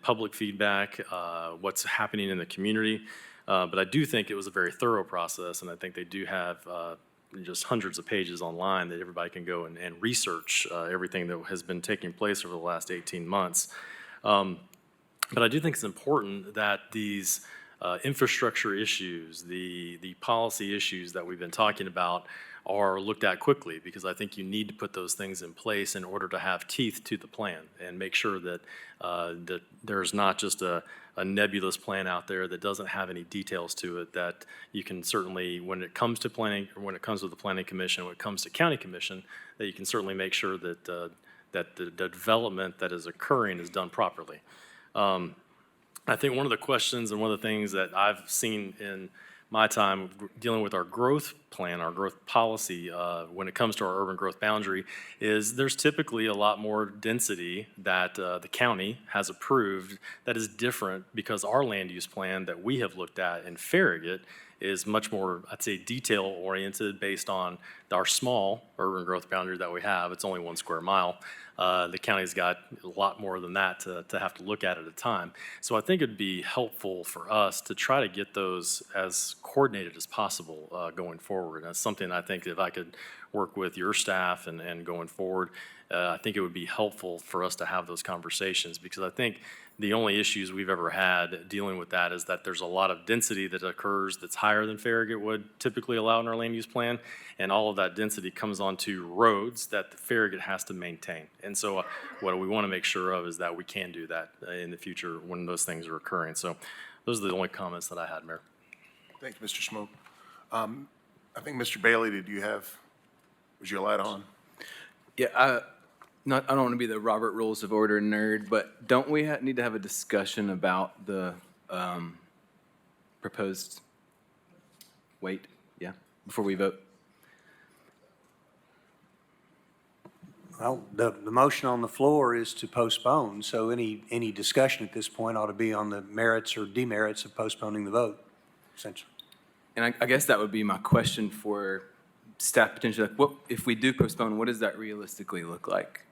H: public feedback, what's happening in the community. But I do think it was a very thorough process, and I think they do have just hundreds of pages online that everybody can go and research everything that has been taking place over the last 18 months. But I do think it's important that these infrastructure issues, the policy issues that we've been talking about are looked at quickly, because I think you need to put those things in place in order to have teeth to the plan and make sure that that there's not just a nebulous plan out there that doesn't have any details to it, that you can certainly, when it comes to planning, or when it comes to the Planning Commission, when it comes to County Commission, that you can certainly make sure that that the development that is occurring is done properly. I think one of the questions and one of the things that I've seen in my time dealing with our growth plan, our growth policy, when it comes to our urban growth boundary, is there's typically a lot more density that the county has approved that is different, because our land use plan that we have looked at in Farragut is much more, I'd say, detail-oriented based on our small urban growth boundary that we have. It's only 1 square mile. The county's got a lot more than that to have to look at a time. So I think it'd be helpful for us to try to get those as coordinated as possible going forward. That's something I think if I could work with your staff and going forward, I think it would be helpful for us to have those conversations, because I think the only issues we've ever had dealing with that is that there's a lot of density that occurs that's higher than Farragut would typically allow in our land use plan, and all of that density comes onto roads that the Farragut has to maintain. And so what we want to make sure of is that we can do that in the future when those things are occurring. So those are the only comments that I had, Mayor.
A: Thank you, Mr. Smoke. I think, Mr. Bailey, was your light on?
I: Yeah, I don't want to be the Robert Rules of Order nerd, but don't we need to have a discussion about the proposed weight, before we vote?
J: Well, the motion on the floor is to postpone, so any discussion at this point ought to be on the merits or demerits of postponing the vote, essentially.
I: And I guess that would be my question for staff potentially. Like, what if we do postpone? What does that realistically look like?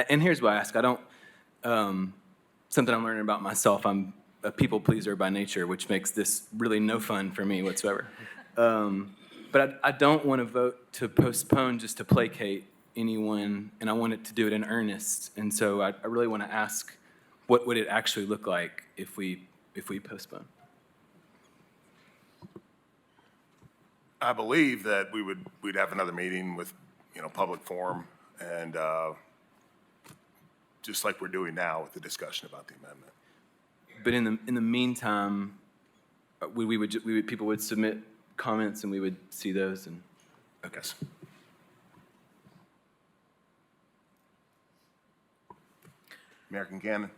I: And here's why I ask. I don't. Something I'm learning about myself. I'm a people pleaser by nature, which makes this really no fun for me whatsoever. But I don't want to vote to postpone just to placate anyone, and I wanted to do it in earnest. And so I really want to ask, what would it actually look like if we postpone?
A: I believe that we'd have another meeting with, public forum and, just like we're doing now with the discussion about the amendment.
I: But in the meantime, people would submit comments and we would see those and, okay.
A: Yes. American Cannon?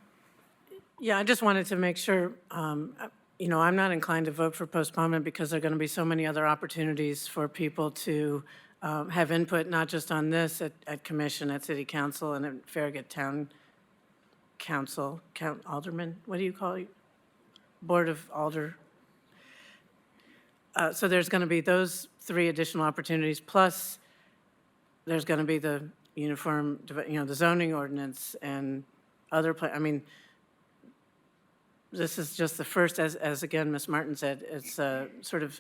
W: Yeah, I just wanted to make sure, I'm not inclined to vote for postponement because there are going to be so many other opportunities for people to have input, not just on this at commission, at city council, and at Farragut Town Council, alderman, what do you call it? Board of Alder. So there's going to be those 3 additional opportunities, plus there's going to be the uniform, the zoning ordinance and other, this is just the first, as again, Ms. Martin said, it's sort of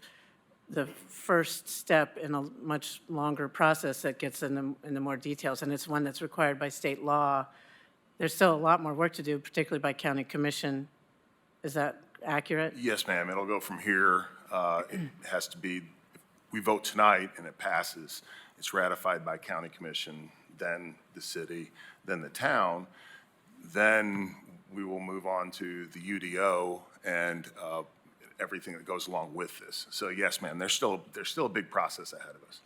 W: the first step in a much longer process that gets in the more details, and it's one that's required by state law. There's still a lot more work to do, particularly by county commission. Is that accurate?
A: Yes, ma'am. It'll go from here. It has to be, if we vote tonight and it passes, it's ratified by county commission, then the city, then the town. Then we will move on to the UDO and everything that goes along with this. So yes, ma'am, there's still a big process ahead of us.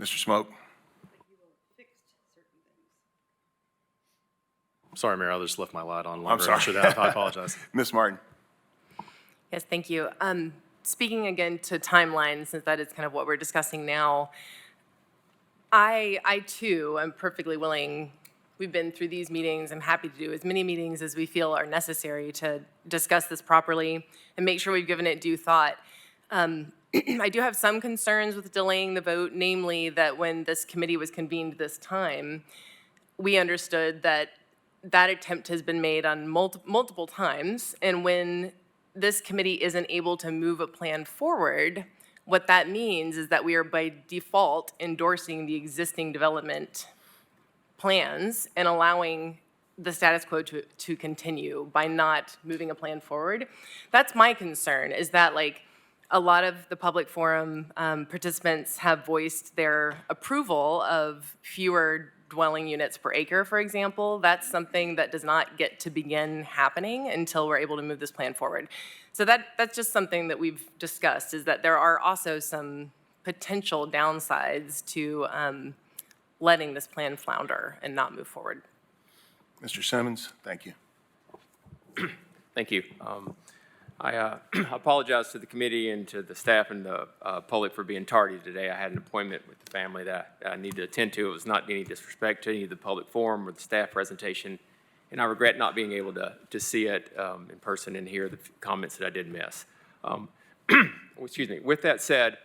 A: Mr. Smoke?
H: Sorry, Mayor, I just left my light on
A: I'm
H: longer than
A: sorry.
H: I should have. I apologize.
A: Ms. Martin?
C: Yes, thank you. Speaking again to timelines, since that is kind of what we're discussing now, I too am perfectly willing. We've been through these meetings. I'm happy to do as many meetings as we feel are necessary to discuss this properly and make sure we've given it due thought. I do have some concerns with delaying the vote, namely that when this committee was convened this time, we understood that that attempt has been made on multiple times, and when this committee isn't able to move a plan forward, what that means is that we are by default endorsing the existing development plans and allowing the status quo to continue by not moving a plan forward. That's my concern, is that a lot of the public forum participants have voiced their approval of fewer dwelling units per acre, for example. That's something that does not get to begin happening until we're able to move this plan forward. So that's just something that we've discussed, is that there are also some potential downsides to letting this plan flounder and not move forward.
A: Mr. Simmons, thank you.
K: Thank you. I apologize to the committee and to the staff and the public for being tardy today. I had an appointment with the family that I need to attend to. It was not any disrespect to any of the public forum or the staff presentation, and I regret not being able to see it in person and hear the comments that I did miss. Excuse me. With that said,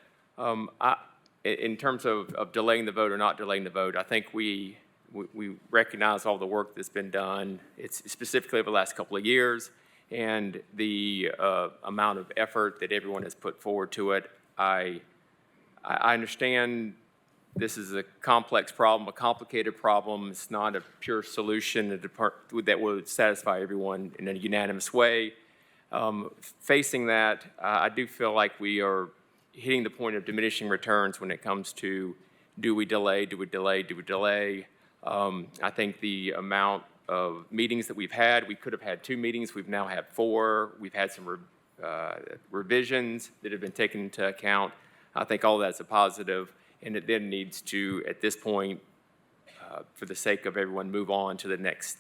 K: in terms of delaying the vote or not delaying the vote, I think we recognize all the work that's been done. It's specifically over the last couple of years, and the amount of effort that everyone has put forward to it. I understand this is a complex problem, a complicated problem. It's not a pure solution that would satisfy everyone in a unanimous way. Facing that, I do feel like we are hitting the point of diminishing returns when it comes to do we delay, do we delay, do we delay. I think the amount of meetings that we've had, we could have had 2 meetings, we've now had 4. We've had some revisions that have been taken into account. I think all that's a positive, and it then needs to, at this point, for the sake of everyone, move on to the next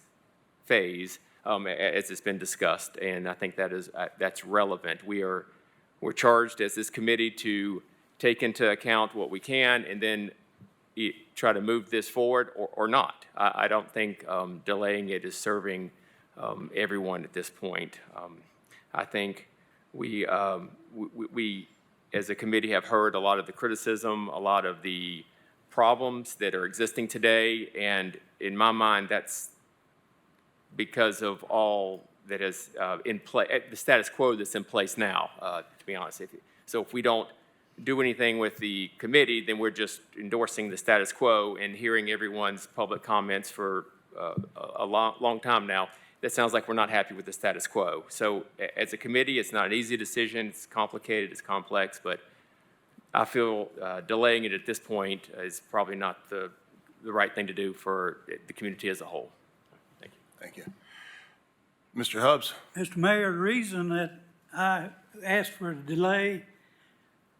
K: phase as it's been discussed, and I think that's relevant. We're charged as this committee to take into account what we can and then try to move this forward or not. I don't think delaying it is serving everyone at this point. I think we as a committee have heard a lot of the criticism, a lot of the problems that are existing today, and in my mind, that's because of all that is in play, the status quo that's in place now, to be honest. So if we don't do anything with the committee, then we're just endorsing the status quo and hearing everyone's public comments for a long time now. That sounds like we're not happy with the status quo. So as a committee, it's not an easy decision. It's complicated, it's complex, but I feel delaying it at this point is probably not the right thing to do for the community as a whole. Thank you.
A: Thank you. Mr. Hubbs?
E: Mr. Mayor, the reason that I asked for a delay,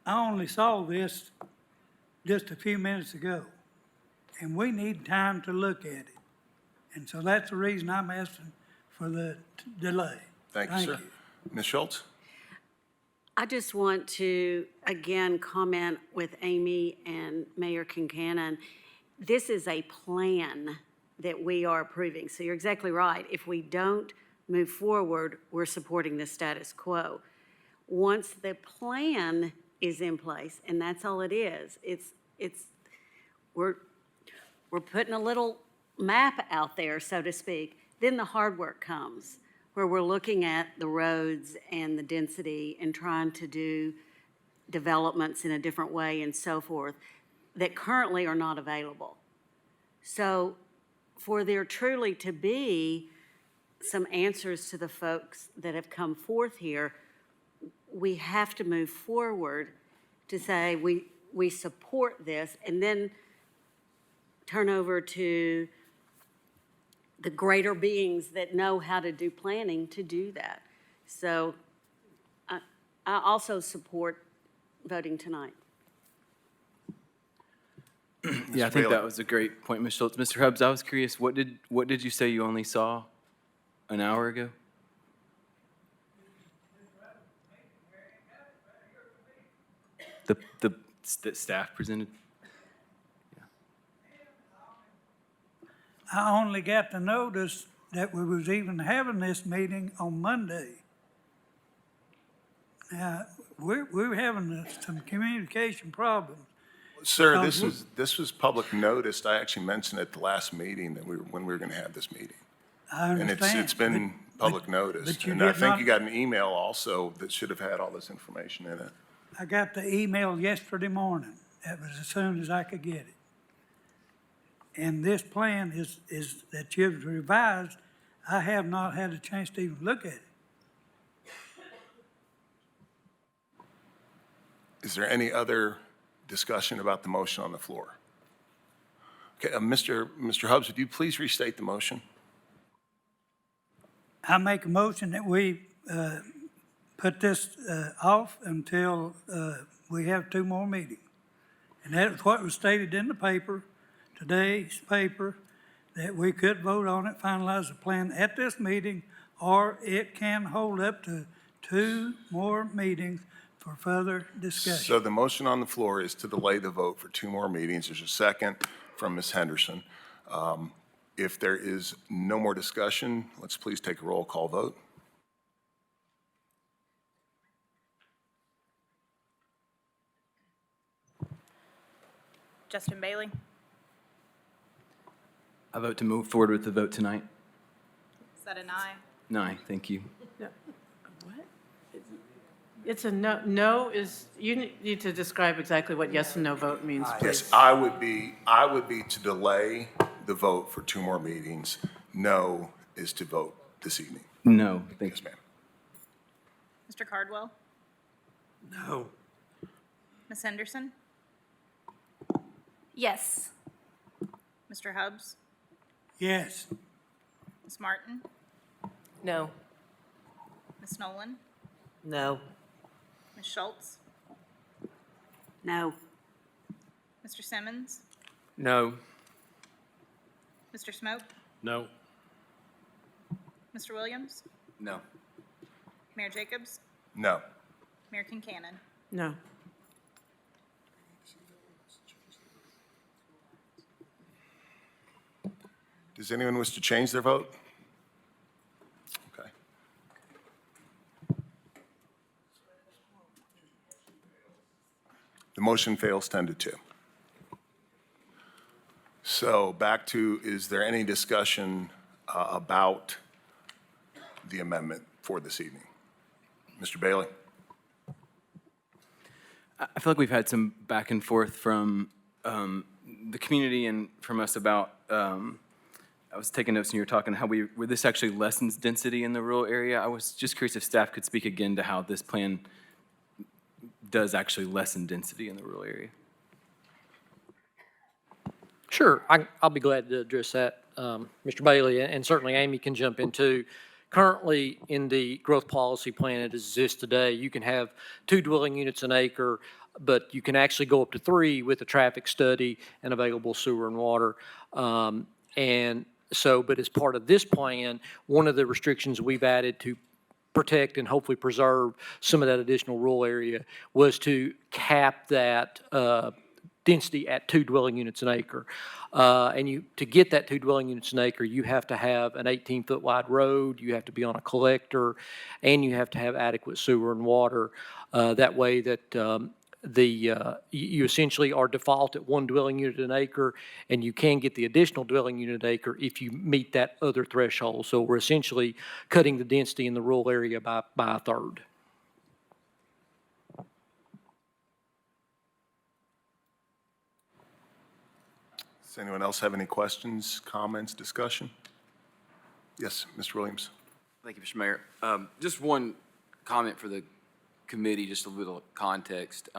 E: I only saw this just a few minutes ago, and we need time to look at it. And so that's the reason I'm asking for the delay.
A: Thank you, sir. Ms. Schultz?
M: I just want to, again, comment with Amy and Mayor Kincannon. This is a plan that we are approving. So you're exactly right. If we don't move forward, we're supporting the status quo. Once the plan is in place, and that's all it is, we're putting a little map out there, so to speak. Then the hard work comes, where we're looking at the roads and the density and trying to do developments in a different way and so forth that currently are not available. So for there truly to be some answers to the folks that have come forth here, we have to move forward to say we support this and then turn over to the greater beings that know how to do planning to do that. So I also support voting tonight.
I: Yeah, I think that was a great point, Ms. Schultz. Mr. Hubbs, I was curious, what did you say you only saw an hour ago? The staff presented?
E: I only got the notice that we was even having this meeting on Monday. Now, we're having some communication problems.
A: Sir, this was public noticed. I actually mentioned at the last meeting that when we were going to have this meeting.
E: I understand.
A: And it's been public noticed.
E: you
A: And I
E: did
A: think
E: not-
A: you got an email also that should have had all this information in it.
E: I got the email yesterday morning. That was as soon as I could get it. And this plan is that you've revised. I have not had a chance to even look at it.
A: Is there any other discussion about the motion on the floor? Okay, Mr. Hubbs, would you please restate the motion?
E: I make a motion that we put this off until we have 2 more meetings. And that's what was stated in the paper, today's paper, that we could vote on it, finalize the plan at this meeting, or it can hold up to 2 more meetings for further discussion.
A: So the motion on the floor is to delay the vote for 2 more meetings. There's a second from Ms. Henderson. If there is no more discussion, let's please take a roll call vote.
N: Justin Bailey.
I: I vote to move forward with the vote tonight.
N: Is that an aye?
I: Aye, thank you.
W: It's a no is, you need to describe exactly what yes and no vote means, please.
A: Yes, I would be to delay the vote for 2 more meetings. No is to vote this evening.
I: No, thank you.
A: Yes, ma'am.
N: Mr. Cardwell?
E: No.
N: Ms. Henderson?
B: Yes.
N: Mr. Hubbs?
E: Yes.
N: Ms. Martin?
C: No.
N: Ms. Nolan?
C: No.
N: Ms. Schultz?
M: No.
N: Mr. Simmons?
K: No.
N: Mr. Smoke?
H: No.
N: Mr. Williams?
I: No.
N: Mayor Jacobs?
A: No.
N: Mayor Kincannon?
W: No.
A: Does anyone wish to change their vote? Okay. The motion fails 10-2. So back to, is there any discussion about the amendment for this evening? Mr. Bailey?
I: I feel like we've had some back and forth from the community and from us about, I was taking notes when you were talking, how where this actually lessens density in the rural area. I was just curious if staff could speak again to how this plan does actually lessen density in the rural area.
F: Sure, I'll be glad to address that, Mr. Bailey, and certainly Amy can jump in too. Currently, in the growth policy plan that exists today, you can have 2 dwelling units an acre, but you can actually go up to 3 with a traffic study and available sewer and water. But as part of this plan, one of the restrictions we've added to protect and hopefully preserve some of that additional rural area was to cap that density at 2 dwelling units an acre. To get that 2 dwelling units an acre, you have to have an 18-foot wide road, you have to be on a collector, and you have to have adequate sewer and water. That way that you essentially are default at 1 dwelling unit an acre, and you can get the additional dwelling unit an acre if you meet that other threshold. So we're essentially cutting the density in the rural area by a third.
A: Does anyone else have any questions, comments, discussion? Yes, Mr. Williams.
O: Thank you, Mr. Mayor. Just one comment for the committee, just a little context.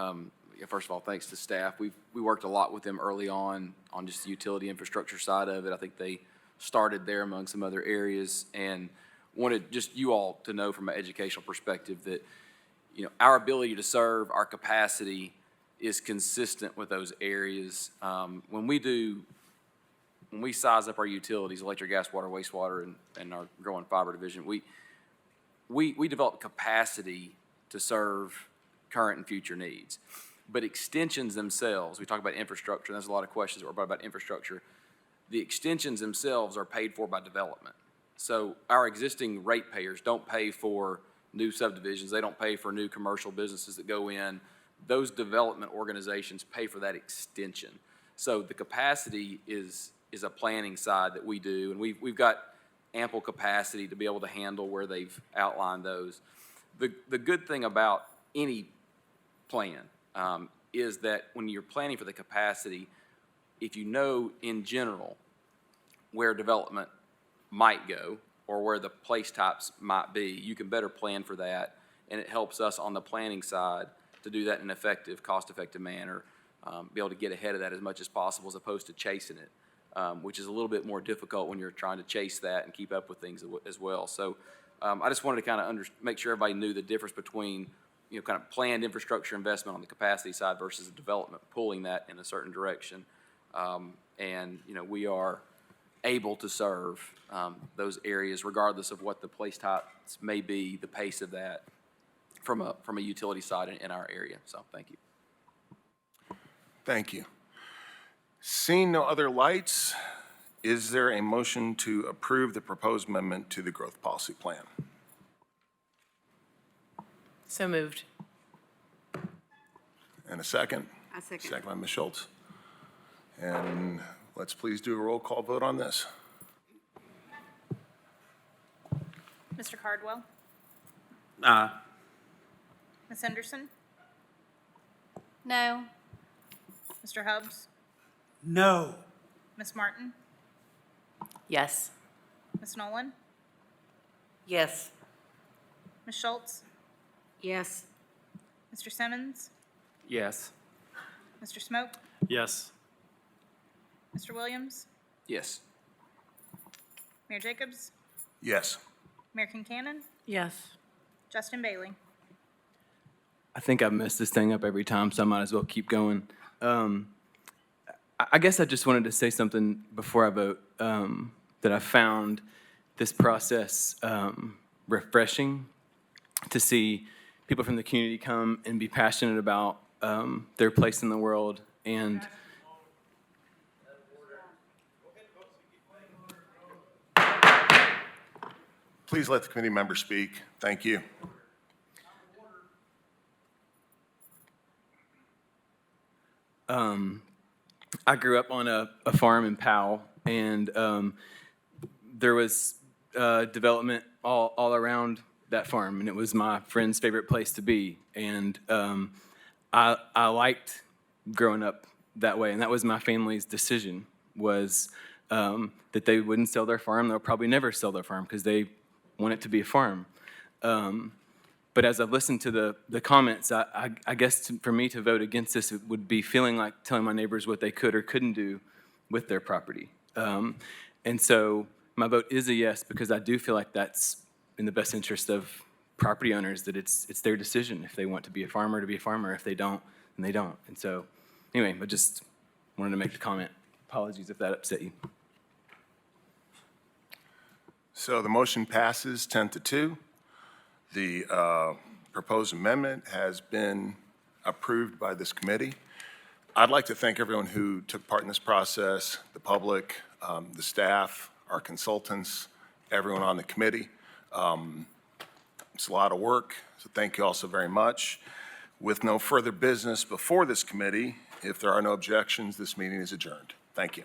O: First of all, thanks to staff. We worked a lot with them early on just the utility infrastructure side of it. I think they started there among some other areas, and wanted just you all to know from an educational perspective that, our ability to serve, our capacity is consistent with those areas. When we size up our utilities, electric, gas, water, wastewater, and our growing fiber division, we develop capacity to serve current and future needs. But extensions themselves, we talk about infrastructure, and there's a lot of questions about infrastructure. The extensions themselves are paid for by development. So our existing ratepayers don't pay for new subdivisions. They don't pay for new commercial businesses that go in. Those development organizations pay for that extension. So the capacity is a planning side that we do, and we've got ample capacity to be able to handle where they've outlined those. The good thing about any plan is that when you're planning for the capacity, if you know in general where development might go or where the place types might be, you can better plan for that, and it helps us on the planning side to do that in an effective, cost-effective manner, be able to get ahead of that as much as possible as opposed to chasing it, which is a little bit more difficult when you're trying to chase that and keep up with things as well. So I just wanted to kind of make sure everybody knew the difference between, kind of planned infrastructure investment on the capacity side versus the development, pulling that in a certain direction. We are able to serve those areas regardless of what the place types may be, the pace of that from a utility side in our area. So thank you.
A: Thank you. Seeing no other lights, is there a motion to approve the proposed amendment to the growth policy plan?
C: So moved.
A: And a second?
M: I second.
A: Second by Ms. Schultz. And let's please do a roll call vote on this.
N: Mr. Cardwell?
O: Aye.
N: Ms. Henderson?
G: No.
N: Mr. Hubbs?
E: No.
N: Ms. Martin?
C: Yes.
N: Ms. Nolan?
W: Yes.
N: Ms. Schultz?
M: Yes.
N: Mr. Simmons?
O: Yes.
N: Mr. Smoke?
H: Yes.
N: Mr. Williams?
K: Yes.
N: Mayor Jacobs?
A: Yes.
N: Mayor Kincannon?
W: Yes.
N: Justin Bailey?
I: I think I mess this thing up every time, so I might as well keep going. I guess I just wanted to say something before I vote, that I found this process refreshing to see people from the community come and be passionate about their place in the world. And
A: Please let the committee member speak. Thank you.
I: I grew up on a farm in Powell, and there was development all around that farm, and it was my friend's favorite place to be. And I liked growing up that way, and that was my family's decision, was that they wouldn't sell their farm. They'll probably never sell their farm because they want it to be a farm. But as I've listened to the comments, I guess for me to vote against this, it would be feeling like telling my neighbors what they could or couldn't do with their property. And so my vote is a yes, because I do feel like that's in the best interest of property owners, that it's their decision. If they want to be a farmer, to be a farmer. If they don't, then they don't. And so, anyway, I just wanted to make the comment. Apologies if that upset you.
A: So the motion passes 10-2. The proposed amendment has been approved by this committee. I'd like to thank everyone who took part in this process, the public, the staff, our consultants, everyone on the committee. It's a lot of work, so thank you all so very much. With no further business before this committee, if there are no objections, this meeting is adjourned. Thank you.